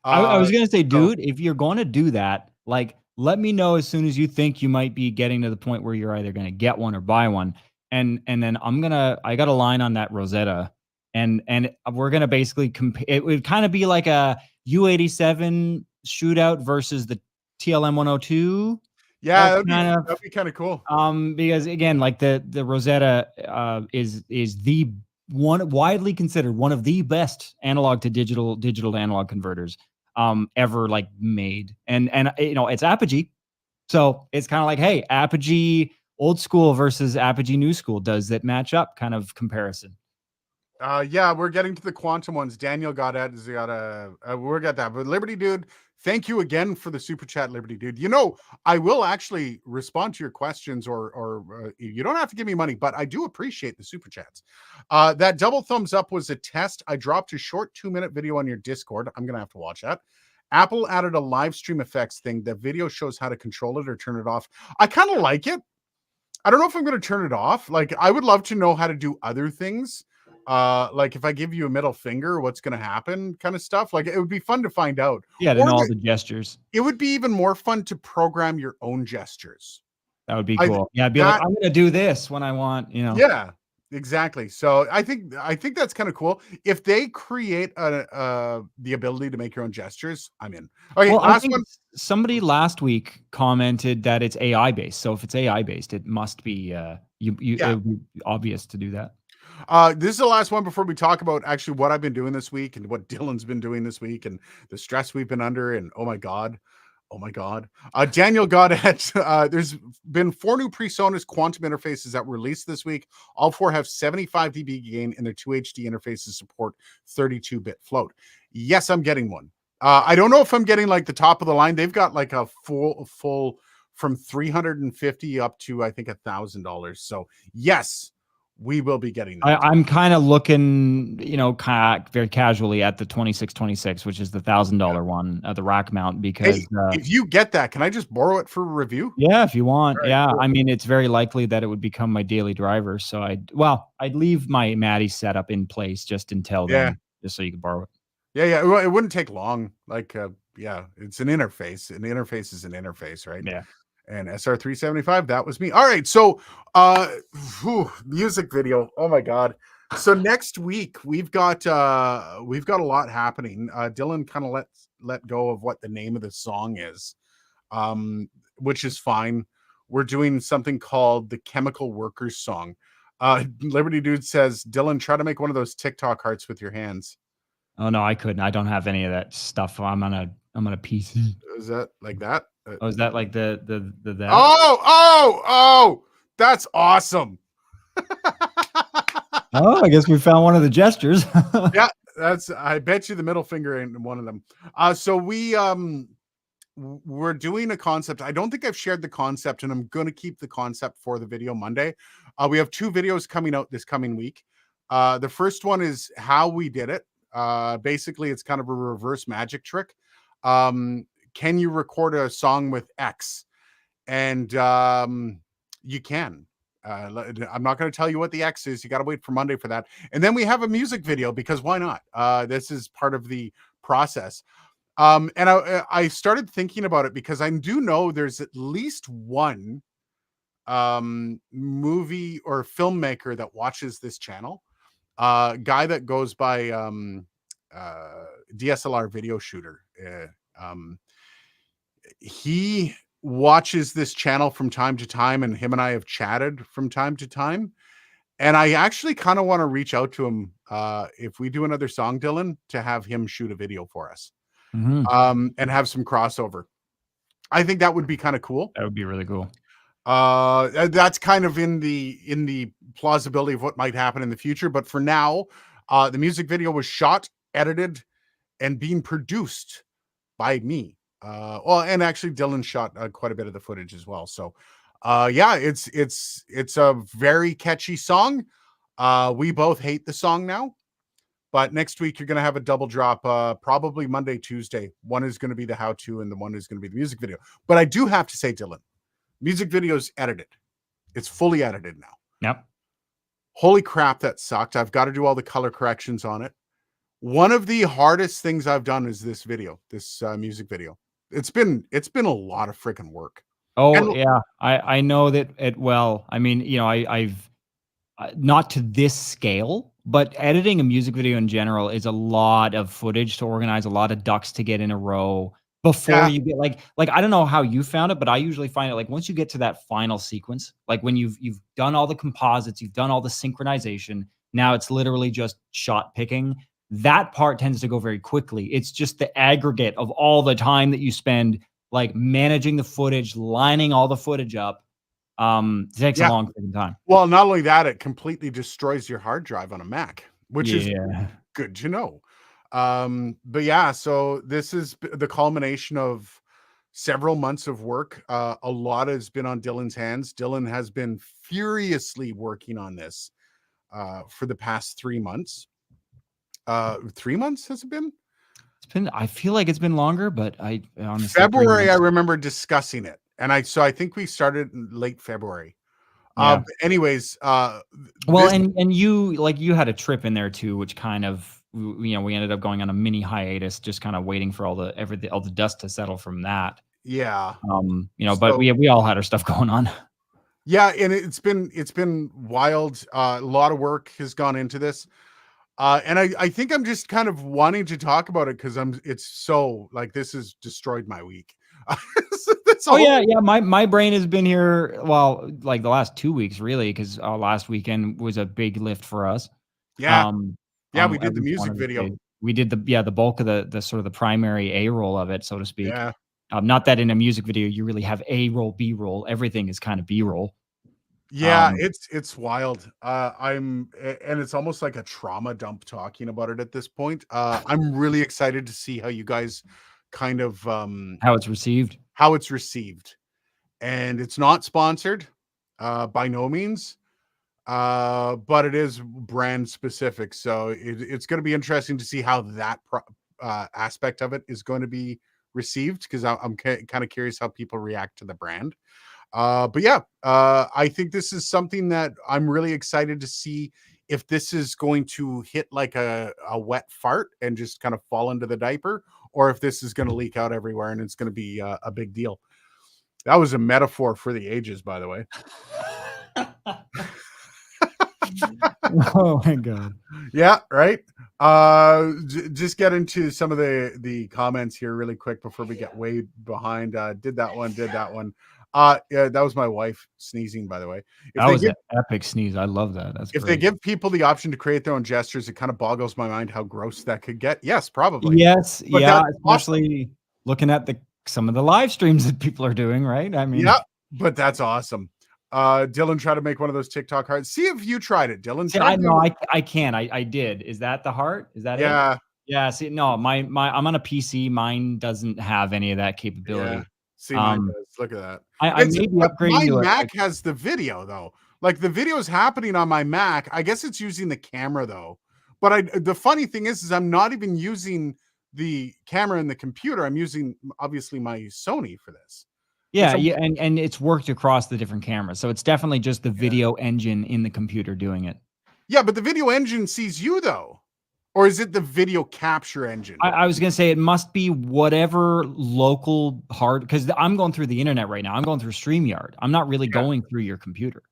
I was gonna say, So dude, if you're going to do that, like, let me know as soon as you think you might be getting to the point where you're either gonna get one or buy one, and then I got a line on that Rosetta, and we're gonna basically compare. It would kind of be like a U87 shootout versus the TLM 102. yeah, That'd kind of that'd be kind of cool. because again, like the Rosetta is the one widely considered one of the best analog to digital to analog converters ever like made, and it's Apogee, so it's kind of like, hey, Apogee old school versus Apogee new school, does that match up kind of comparison. Yeah, we're getting to the quantum ones. Daniel got at is got we'll get that. But Liberty Dude, thank you again for the super chat, Liberty Dude. I will actually respond to your questions, or you don't have to give me money, but I do appreciate the super chats. That double thumbs up was a test. I dropped a short 2-minute video on your Discord. I'm gonna have to watch that. Apple added a live stream effects thing. The video shows how to control it or turn it off. I kind of like it. I don't know if I'm going to turn it off. Like, I would love to know how to do other things. Like if I give you a middle finger, what's going to happen kind of stuff. Like, it would be fun to find out. Yeah, to Or know all the gestures. it would be even more fun to program your own gestures. That would be cool. Yeah, I'd be like, I'm going to do this when I want, Yeah, exactly. So I think that's kind of cool. If they create the ability to make your own gestures, I'm in. Okay, well, last one. Somebody last week commented that it's AI based. So if it's AI based, it must be it would be obvious to do that. This is the last one before we talk about actually what I've been doing this week and what Dylan's been doing this week and the stress we've been under. And oh my God. Daniel Godet, there's been 4 new PreSonus quantum interfaces that were released this week. All 4 have 75 dB gain and their 2 HD interfaces support 32-bit float. Yes, I'm getting one. I don't know if I'm getting like the top of the line. They've got like a full from $350 up to I think $1,000. So yes, we will be getting that. I'm kind of looking, very casually at the 2626, which is the $1,000 one, the rack mount, because if you get that, can I just borrow it for a review? Yeah, if you want. Right, yeah, cool. I mean, it's very likely that it would become my daily driver. So I'd leave my Maddie setup in place just until then, just so you can borrow it. Yeah. Well, it wouldn't take long. Like, it's an interface. An interface is an interface, right? Yeah. And SR375, that was me. All right, so music video. Oh my god. So next week we've got a lot happening. Dylan kind of let go of what the name of the song is, which is fine. We're doing something called the Chemical Workers song. Liberty Dude says, Dylan, try to make one of those TikTok hearts with your hands. Oh no, I couldn't. I don't have any of that stuff. I'm on a PC. Is that like that? Oh, is that like the that? Oh, that's awesome. Oh, I guess we found one of the gestures. Yeah, I bet you the middle finger ain't one of them. So we're doing a concept. I don't think I've shared the concept, and I'm going to keep the concept for the video Monday. We have 2 videos coming out this coming week. The first one is how we did it. Basically, it's kind of a reverse magic trick. Can you record a song with X? And you can. I'm not going to tell you what the X is. You got to wait for Monday for that. And then we have a music video because why not? This is part of the process. And I started thinking about it because I do know there's at least one movie or filmmaker that watches this channel. Guy that goes by DSLR video shooter. He watches this channel from time to time, and him and I have chatted from time to time. And I actually kind of want to reach out to him if we do another song, Dylan, to have him shoot a video for us. And have some crossover. I think that would be kind of cool. That would be really cool. That's kind of in the plausibility of what might happen in the future. But for now, the music video was shot, edited, and being produced by me. And actually Dylan shot quite a bit of the footage as well. So yeah, it's a very catchy song. We both hate the song now. But next week, you're going to have a double drop, probably Monday, Tuesday. One is going to be the how-to, and the one is going to be the music video. But I do have to say, Dylan, music video is edited. It's fully edited now. Yep. Holy crap, that sucked. I've got to do all the color corrections on it. One of the hardest things I've done is this video, this music video. It's been a lot of freaking work. Oh, yeah. I know that it well. I mean, you know, I've not to this scale, but editing a music video in general is a lot of footage to organize, a lot of ducks to get in a row before you get like I don't know how you found it, but I usually find it like once you get to that final sequence, like when you've done all the composites, you've done all the synchronization, now it's literally just shot picking. That part tends to go very quickly. It's just the aggregate of all the time that you spend like managing the footage, lining all the footage up. It takes a long time. Well, not only that, it completely destroys your hard drive on a Mac, which is good to know. But yeah, so this is the culmination of several months of work. A lot has been on Dylan's hands. Dylan has been furiously working on this for the past 3 months. 3 months has it been? It's been, I feel like it's been longer, but I honestly February, I remember discussing it. And I think we started in late February. Anyways, well, and you had a trip in there too, which kind of, you know, we ended up going on a mini hiatus, just kind of waiting for all the dust to settle from that. Yeah. You know, but we all had our stuff going on. Yeah, and it's been wild. A lot of work has gone into this. And I think I'm just kind of wanting to talk about it because it's so like this has destroyed my week. Yeah. My brain has been here. Well, like the last 2 weeks, really, because last weekend was a big lift for us. Yeah. We did the music video. We did the bulk of the sort of the primary A roll of it, so to speak. Yeah. Not that in a music video you really have A roll, B roll. Everything is kind of B roll. Yeah, it's wild. And it's almost like a trauma dump talking about it at this point. I'm really excited to see how you guys kind of how it's received. And it's not sponsored by no means. But it is brand specific. So it's going to be interesting to see how that aspect of it is going to be received because I'm kind of curious how people react to the brand. But yeah, I think this is something that I'm really excited to see if this is going to hit like a wet fart and just kind of fall into the diaper, or if this is going to leak out everywhere and it's going to be a big deal. That was a metaphor for the ages, by the way. Oh my god. Yeah, right. Just get into some of the comments here really quick before we get way behind. Did that one, did that one. Yeah, that was my wife sneezing, by the way. That was an epic sneeze. I love that. That's if they great. give people the option to create their own gestures, it kind of boggles my mind how gross that could get. Yes, probably. Yes, But yeah, that's awesome. especially looking at some of the live streams that people are doing, right? I mean, Yeah, but that's awesome. Dylan tried to make one of those TikTok hearts. See if you tried it, Dylan. see, I know I can. I did. Is that the heart? Is that it? Yeah. Yeah, see, no, my I'm on a PC. Mine doesn't have any of that capability. Yeah. See, mine does. Look at that. I may be But upgrading my to Mac has the video though. Like the video is happening on my Mac. I guess it's using the camera though. But the funny thing is I'm not even using the camera in the computer. I'm using obviously my Sony for this. yeah, yeah, and it's worked across the different cameras. So it's definitely just the Yeah. video engine in the computer doing it. Yeah, but the video engine sees you though. Or is it the video capture engine? I was gonna say it must be whatever local hard, because I'm going through the internet right now. I'm going through StreamYard. I'm not really going through your computer.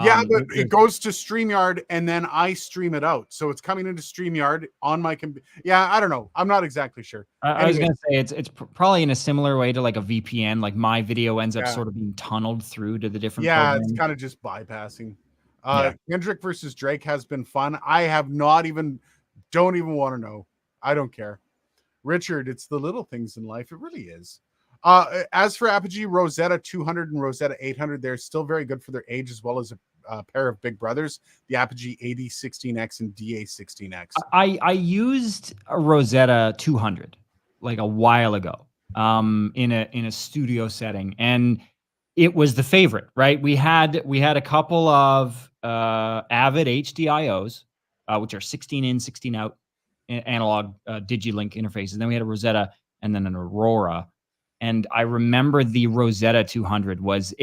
Yeah, but it goes to StreamYard and then I stream it out. So it's coming into StreamYard on my computer. Yeah, I don't know. I'm not exactly sure. I was gonna say it's probably in a similar way to like a VPN. Like my video ends up sort of being tunneled through to the different. Yeah, programs. it's kind of just bypassing. Yeah. Kendrick versus Drake has been fun. I have don't even want to know. I don't care. Richard, it's the little things in life. It really is. As for Apogee, Rosetta 200 and Rosetta 800, they're still very good for their age, as well as a pair of big brothers, the Apogee AD16X and DA16X. I used a Rosetta 200 like a while ago in a studio setting, and it was the favorite, right? We had a couple of Avid HDIOs, which are 16 in, 16 out analog Digilink interfaces. Then we had a Rosetta and then an Aurora. And I remember the Rosetta 200 was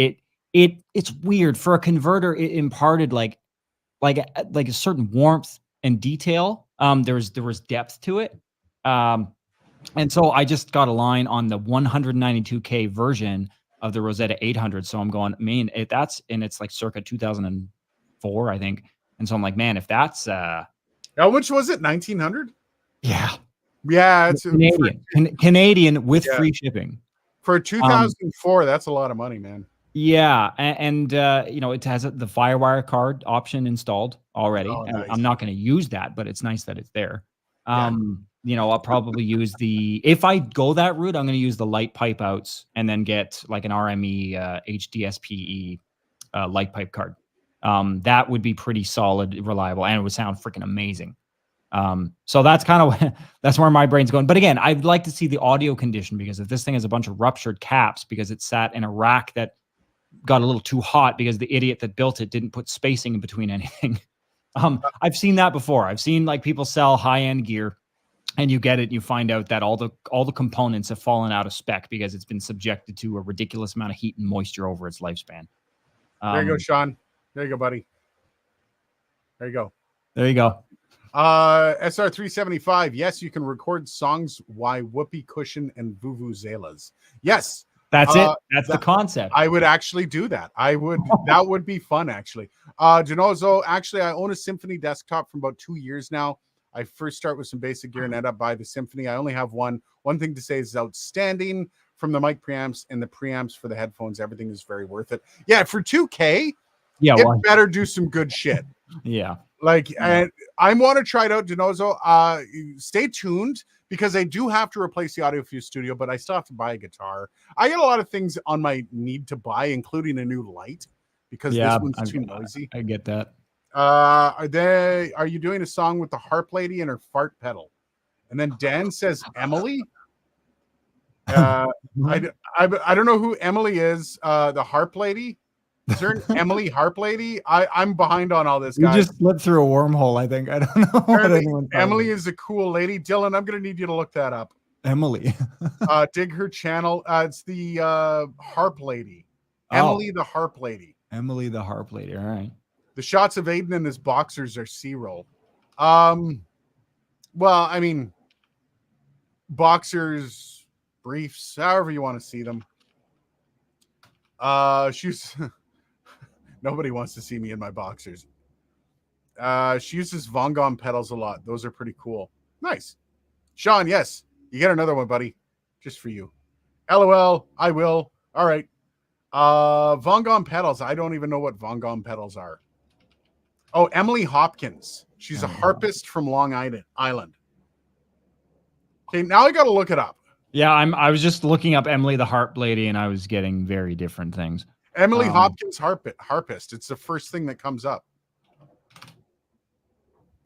it's weird for a converter. It imparted like a certain warmth and detail. There was depth to it. And so I just got a line on the 192K version of the Rosetta 800. So I'm going, man, it's like circa 2004, I think. And so I'm like, man, if that's how much was it? 1900? Yeah. Yeah, it's Canadian with free shipping. For 2004, that's a lot of money, man. Yeah, and it has the FireWire card option installed already. Oh, nice. I'm not going to use that, but it's nice that it's there. I'll probably use if I go that route, I'm going to use the light pipe outs and then get like an RME HDSPE light pipe card. That would be pretty solid, reliable, and it would sound freaking amazing. So that's kind of that's where my brain's going. But again, I'd like to see the audio condition, because if this thing has a bunch of ruptured caps because it sat in a rack that got a little too hot because the idiot that built it didn't put spacing in between anything. I've seen that before. I've seen like people sell high-end gear and you get it and you find out that all the components have fallen out of spec because it's been subjected to a ridiculous amount of heat and moisture over its lifespan. There you go, Sean. There you go, buddy. There you go. There you go. SR375. Yes, you can record songs by Whoopee Cushion and Vuvuzelas. Yes. That's it. That's the concept. I would actually do that. I would. That would be fun, actually. Denozo, actually, I own a Symphony desktop for about 2 years now. I first start with some basic gear and end up by the Symphony. I only have one. One thing to say is outstanding from the mic preamps and the preamps for the headphones. Everything is very worth it. Yeah, for 2K, it better do some good shit. Yeah. Like, and I want to try it out, Denozo. Stay tuned, because I do have to replace the Audiofuse Studio, but I still have to buy a guitar. I get a lot of things on my need to buy, including a new light, because this one's too noisy. I get that. Are you doing a song with the harp lady and her fart pedal? And then Dan says Emily. I don't know who Emily is. The harp lady. Is there an Emily Harp lady? I'm behind on all this, guys. You just slipped through a wormhole, I think. I don't know. Emily is a cool lady. Dylan, I'm going to need you to look that up. Emily. Dig her channel. It's the Harp Lady. Emily the Harp Lady. Emily the Harp Lady. All right. The shots of Aiden and his boxers are C-roll. Well, I mean, boxers, briefs, however you want to see them. She's nobody wants to see me in my boxers. She uses Von Gogh pedals a lot. Those are pretty cool. Nice. Sean, yes. You get another one, buddy. Just for you. LOL, I will. All right. Von Gogh pedals. I don't even know what Von Gogh pedals are. Oh, Emily Hopkins. She's a harpist from Long Island. Okay, now I got to look it up. Yeah, I was just looking up Emily the Harp Lady, and I was getting very different things. Emily Hopkins harpist. It's the first thing that comes up.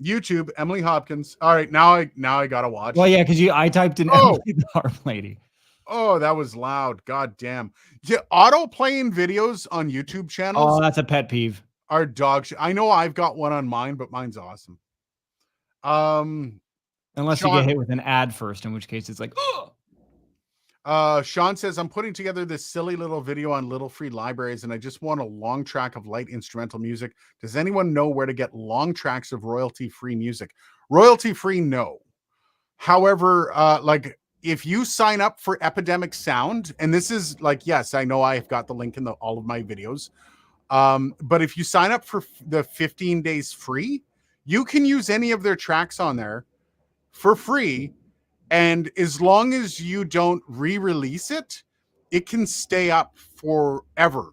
YouTube, Emily Hopkins. All right, now I gotta watch. Well, yeah, because I typed in Emily the Harp Lady. Oh, that was loud. God damn. Yeah, auto playing videos on YouTube channels. Oh, that's a pet peeve. Are dog shit. I know I've got one on mine, but mine's awesome. Unless Sean, you get hit with an ad first, in which case it's like, Sean says, I'm putting together this silly little video on Little Free Libraries, and I just want a long track of light instrumental music. Does anyone know where to get long tracks of royalty-free music? Royalty-free, no. However, like if you sign up for Epidemic Sound, and this is like, yes, I know I've got the link in all of my videos. But if you sign up for the 15 days free, you can use any of their tracks on there for free. And as long as you don't re-release it, it can stay up forever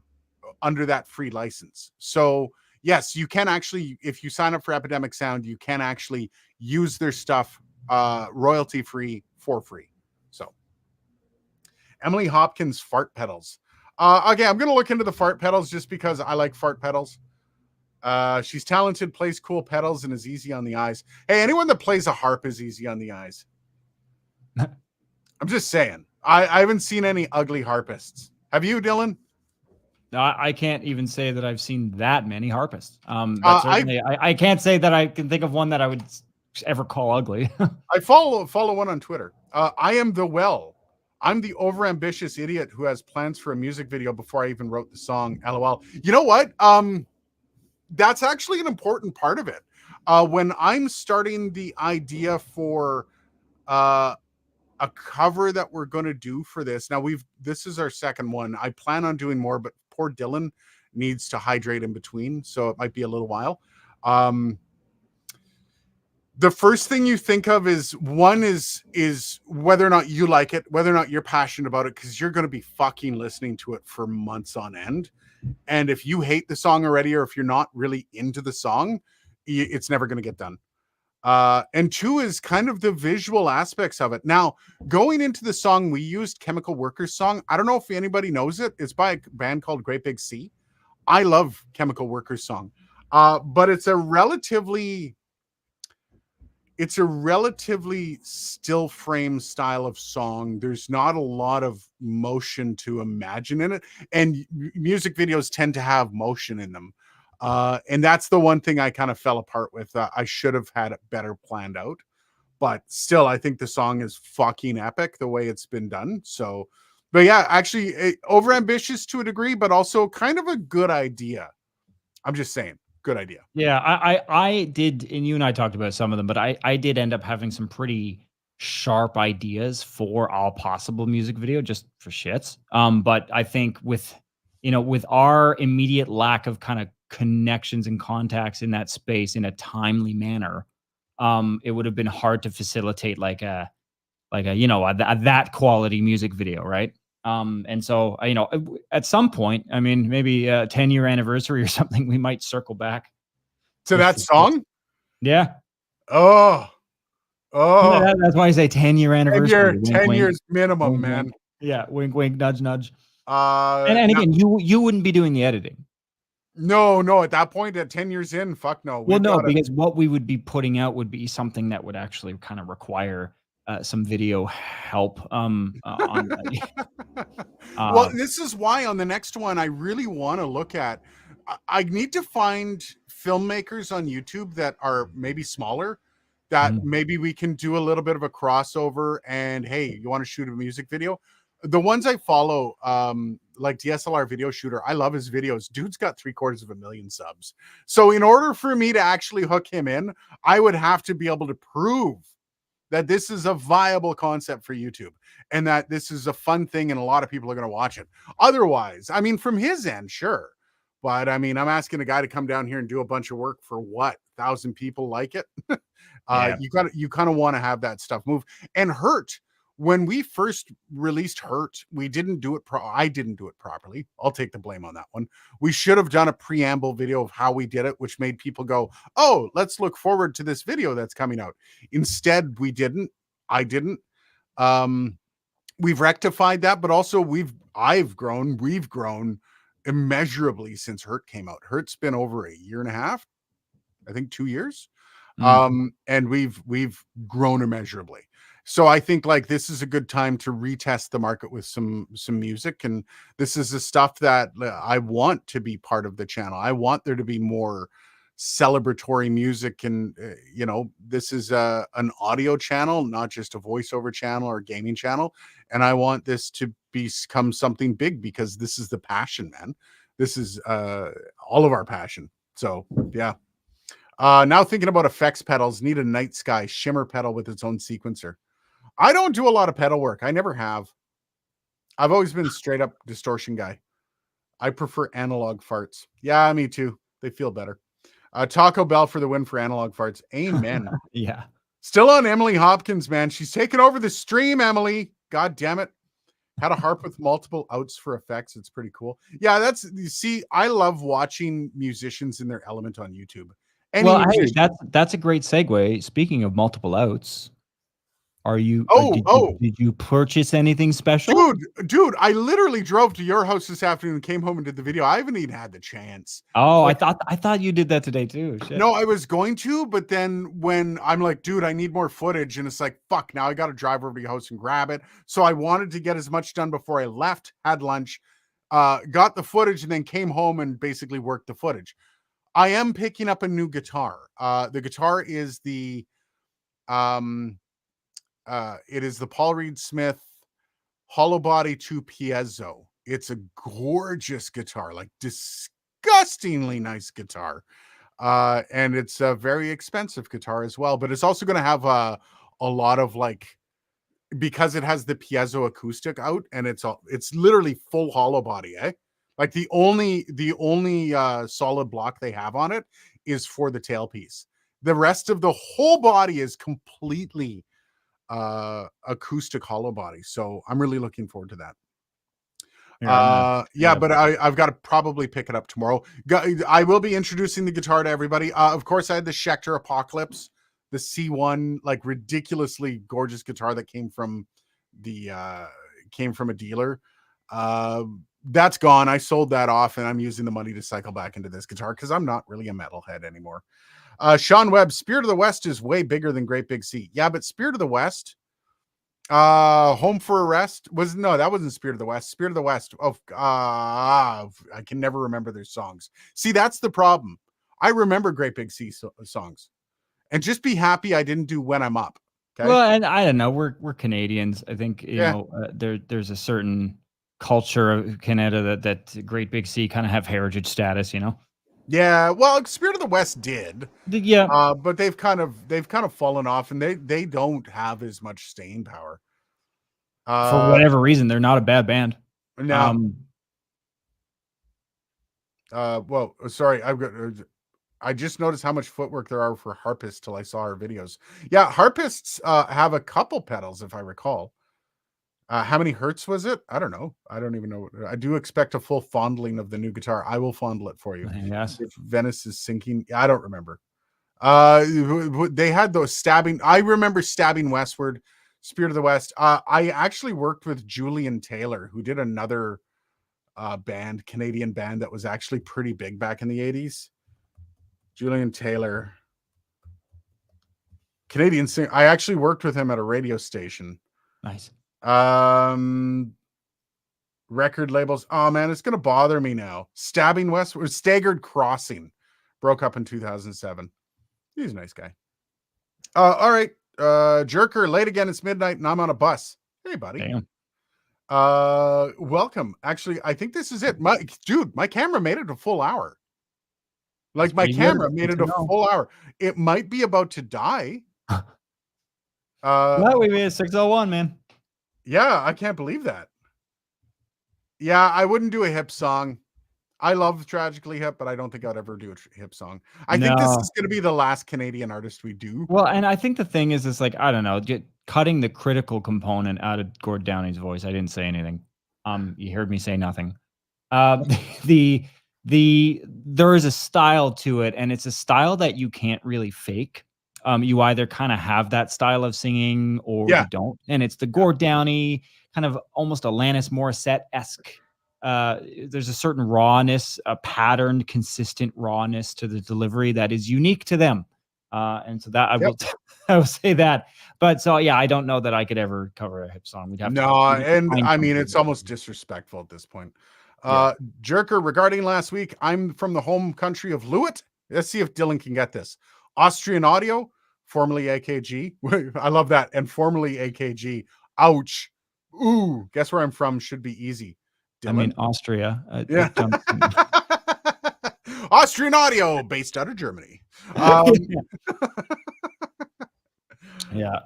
under that free license. So yes, you can actually, if you sign up for Epidemic Sound, you can actually use their stuff royalty free for free. So Emily Hopkins fart pedals. Okay, I'm going to look into the fart pedals just because I like fart pedals. She's talented, plays cool pedals, and is easy on the eyes. Hey, anyone that plays a harp is easy on the eyes. I'm just saying. I haven't seen any ugly harpists. Have you, Dylan? I can't even say that I've seen that many harpists. I can't say that I can think of one that I would ever call ugly. I follow one on Twitter. I am the well. I'm the overambitious idiot who has plans for a music video before I even wrote the song. LOL. You know what? That's actually an important part of it. When I'm starting the idea for a cover that we're going to do for this. Now this is our second one. I plan on doing more, but poor Dylan needs to hydrate in between. So it might be a little while. The first thing you think of is whether or not you like it, whether or not you're passionate about it, because you're going to be fucking listening to it for months on end. And if you hate the song already, or if you're not really into the song, it's never going to get done. And two is kind of the visual aspects of it. Now, going into the song, we used Chemical Workers song. I don't know if anybody knows it. It's by a band called Great Big Sea. I love Chemical Workers song. But it's a relatively still frame style of song. There's not a lot of motion to imagine in it. And music videos tend to have motion in them. And that's the one thing I kind of fell apart with. I should have had it better planned out, but still, I think the song is fucking epic the way it's been done. So, but yeah, actually overambitious to a degree, but also kind of a good idea. I'm just saying, good idea. Yeah, I did, and you and I talked about some of them, but I did end up having some pretty sharp ideas for all possible music video just for shits. But I think with our immediate lack of kind of connections and contacts in that space in a timely manner, it would have been hard to facilitate like a that quality music video, right? And so at some point, I mean, maybe a 10-year anniversary or something, we might circle back to that song. Yeah. Oh, that's why I say 10-year anniversary. 10 years minimum, wink, man. Yeah, wink, wink, nudge, nudge. And again, you wouldn't be doing the editing. No. At that point, at 10 years in, fuck no. Well, no, because what we would be putting out would be something that would actually kind of require some video help. On well, this is why on the next one, I really want to look at. I need to find filmmakers on YouTube that are maybe smaller, that maybe we can do a little bit of a crossover. And hey, you want to shoot a music video? The ones I follow, like DSLR Video Shooter, I love his videos. Dude's got 750,000 subs. So in order for me to actually hook him in, I would have to be able to prove that this is a viable concept for YouTube and that this is a fun thing and a lot of people are going to watch it. Otherwise, I mean, from his end, sure. But I mean, I'm asking a guy to come down here and do a bunch of work for what? 1,000 people like it? Yeah. You kind of want to have that stuff move. And Hurt, when we first released Hurt, we didn't do it. I didn't do it properly. I'll take the blame on that one. We should have done a preamble video of how we did it, which made people go, "Oh, let's look forward to this video that's coming out." Instead, we didn't. I didn't. We've rectified that, but also we've grown immeasurably since Hurt came out. Hurt's been over a year and a half, I think 2 years. And we've grown immeasurably. So I think like this is a good time to retest the market with some music, and this is the stuff that I want to be part of the channel. I want there to be more celebratory music, and you know, this is an audio channel, not just a voiceover channel or gaming channel, and I want this to become something big because this is the passion, man. This is all of our passion. So yeah. Now thinking about effects pedals, need a night sky shimmer pedal with its own sequencer. I don't do a lot of pedal work. I never have. I've always been straight up distortion guy. I prefer analog farts. Yeah, me too. They feel better. Taco Bell for the win for analog farts. Amen. Yeah. Still on Emily Hopkins, man. She's taking over the stream, Emily. God damn it. Had a harp with multiple outs for effects. It's pretty cool. Yeah, you see, I love watching musicians in their element on YouTube. Well, hey, that's a great segue. Speaking of multiple outs, did you purchase anything special? Dude, I literally drove to your house this afternoon and came home and did the video. I haven't even had the chance. Oh, like, I thought you did that today too. Shit. No, I was going to, but then when I'm like, dude, I need more footage, and it's like, fuck, now I got to drive over to your house and grab it. So I wanted to get as much done before I left, had lunch, got the footage, and then came home and basically worked the footage. I am picking up a new guitar. The guitar is the it is the Paul Reed Smith Hollow Body 2 Piezo. It's a gorgeous guitar, like disgustingly nice guitar. And it's a very expensive guitar as well, but it's also going to have a lot of like, because it has the piezo acoustic out, and it's literally full hollow body, eh? Like the only solid block they have on it is for the tailpiece. The rest of the whole body is completely acoustic hollow body. So I'm really looking forward to that. But I've got to probably pick it up tomorrow. I will be introducing the guitar to everybody. Of course, I had the Schecter Apocalypse, the C1, like ridiculously gorgeous guitar that came from a dealer. That's gone. I sold that off, and I'm using the money to cycle back into this guitar because I'm not really a metalhead anymore. Sean Webb, Spirit of the West is way bigger than Great Big Sea. Yeah, but Spirit of the West, Home for a Rest that wasn't Spirit of the West. Spirit of the West. I can never remember their songs. See, that's the problem. I remember Great Big Sea songs, and just be happy I didn't do When I'm Up. Okay. Well, and I don't know. We're Canadians. I think you know there's a certain culture of Canada that Great Big Sea kind of have heritage status. You know. Yeah, well, Spirit of the West did. Yeah. But they've kind of fallen off, and they don't have as much staying power. For whatever reason, they're not a bad band. No. Well, sorry, I just noticed how much footwork there are for harpists till I saw our videos. Yeah, harpists have a couple pedals, if I recall. How many hertz was it? I don't know. I don't even know. I do expect a full fondling of the new guitar. I will fondle it for you. Yes. If Venice is sinking. I don't remember. They had those stabbing. I remember Stabbing Westward, Spirit of the West. I actually worked with Julian Taylor, who did another Canadian band that was actually pretty big back in the 80s. Julian Taylor. Canadian singer. I actually worked with him at a radio station. Nice. Record labels. Oh man, it's gonna bother me now. Stabbing Westward, Staggered Crossing broke up in 2007. He's a nice guy. All right. Jerker, late again. It's midnight and I'm on a bus. Hey, buddy. Damn. Welcome. Actually, I think this is it. My camera made it a full hour. Like my camera made it a full hour. It might be about to die. Yeah, we made a 601, man. Yeah, I can't believe that. Yeah, I wouldn't do a hip song. I love Tragically Hip, but I don't think I'd ever do a hip song. I think this is going to be the last Canadian artist we do. Well, and I think the thing is like, I don't know, cutting the critical component out of Gord Downey's voice. I didn't say anything. You heard me say nothing. The there is a style to it, and it's a style that you can't really fake. You either kind of have that style of singing or you don't, and it's the Gord Downey kind of almost Alanis Morissette-esque. There's a certain rawness, a patterned, consistent rawness to the delivery that is unique to them. And so that I will say that. But so yeah, I don't know that I could ever cover a hip song. We'd have and I mean it's almost disrespectful at this point. Jerker, regarding last week, I'm from the home country of Lewitt. Let's see if Dylan can get this. Austrian Audio, formerly AKG. I love that. And formerly AKG. Ouch. Ooh, guess where I'm from should be easy. Dylan. I mean, Austria. Yeah. Austrian Audio, based out of Germany. Yeah.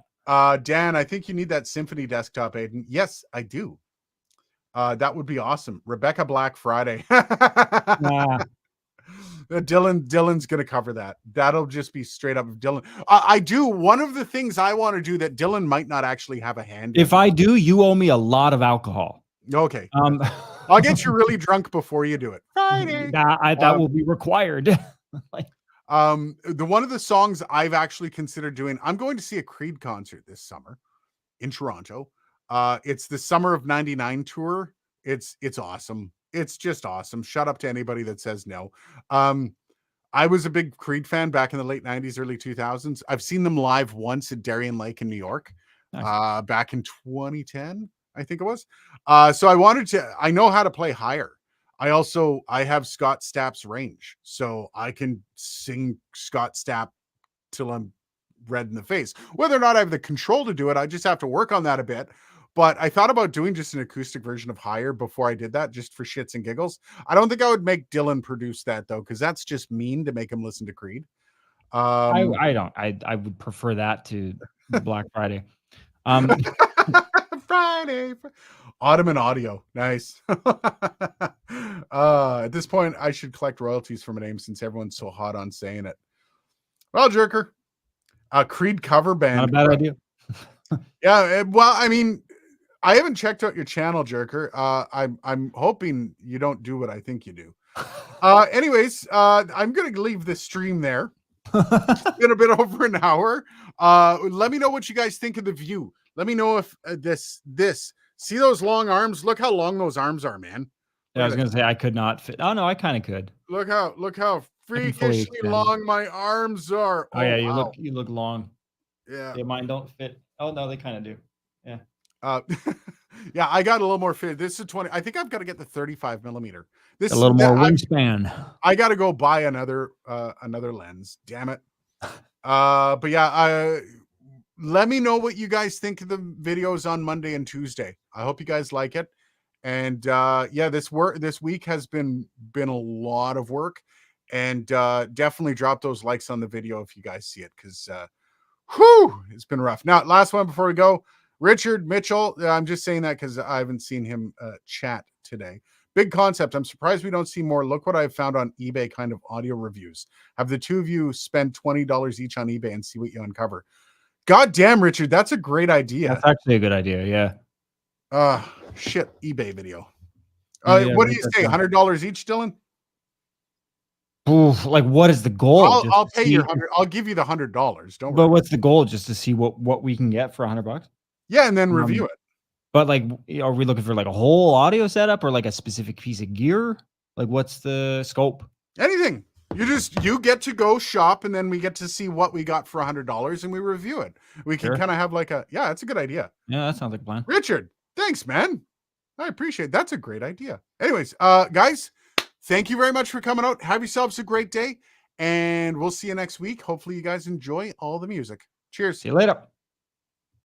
Dan, I think you need that Symphony desktop, Aiden. Yes, I do. That would be awesome. Rebecca Black Friday. Dylan's gonna cover that. That'll just be straight up Dylan. I do. One of the things I want to do that Dylan might not actually have a hand if in. I do, you owe me a lot of alcohol. Okay. I'll get you really drunk before you do it. Friday. That will be required. The one of the songs I've actually considered doing, I'm going to see a Creed concert this summer in Toronto. It's the Summer of '99 tour. It's awesome. It's just awesome. Shut up to anybody that says no. I was a big Creed fan back in the late 90s, early 2000s. I've seen them live once at Darien Lake in New York, back in 2010, I think it was. So I know how to play higher. I have Scott Stapp's range, so I can sing Scott Stapp till I'm red in the face. Whether or not I have the control to do it, I just have to work on that a bit. But I thought about doing just an acoustic version of Higher before I did that, just for shits and giggles. I don't think I would make Dylan produce that though, because that's just mean to make him listen to Creed. I would prefer that to Black Friday. Friday. Ottoman Audio. Nice. At this point, I should collect royalties from a name since everyone's so hot on saying it. Well, Jerker, a Creed cover band. Not a bad idea. Yeah, well, I mean, I haven't checked out your channel, Jerker. I'm hoping you don't do what I think you do. Anyways, I'm gonna leave this stream there. It's been a bit over an hour. Let me know what you guys think of the view. Let me know if this see those long arms. Look how long those arms are, man. Yeah, I was gonna say I could not fit. Oh no, I kind of could. Look how freakishly long my arms are. Oh yeah, you look long. Yeah, mine don't fit. Oh no, they kind of do. Yeah. Yeah, I got a little more fit. This is 20. I think I've got to get the 35 millimeter. This a little more wingspan. I got to go buy another lens. Damn it. But yeah, let me know what you guys think of the videos on Monday and Tuesday. I hope you guys like it. And yeah, this week has been a lot of work. And definitely drop those likes on the video if you guys see it, because it's been rough. Now, last one before we go. Richard Mitchell, I'm just saying that because I haven't seen him chat today. Big concept. I'm surprised we don't see more. Look what I've found on eBay kind of audio reviews. Have the two of you spend $20 each on eBay and see what you uncover. God damn, Richard, that's a great idea. That's actually a good idea, yeah. Shit, eBay video. What do you say, $100 each, Dylan? Oof, like what is the goal? I'll pay you $100. I'll give you the $100. Don't worry. But what's the goal? Just to see what we can get for $100? Yeah, and then review it. But like, are we looking for like a whole audio setup or like a specific piece of gear? Like, what's the scope? Anything. You get to go shop, and then we get to see what we got for $100, and we review it. We can kind of have like that's a good idea. Yeah, that sounds like a plan. Richard, thanks, man. I appreciate it. That's a great idea. Anyways, guys, thank you very much for coming out. Have yourselves a great day, and we'll see you next week. Hopefully you guys enjoy all the music. Cheers. See you later.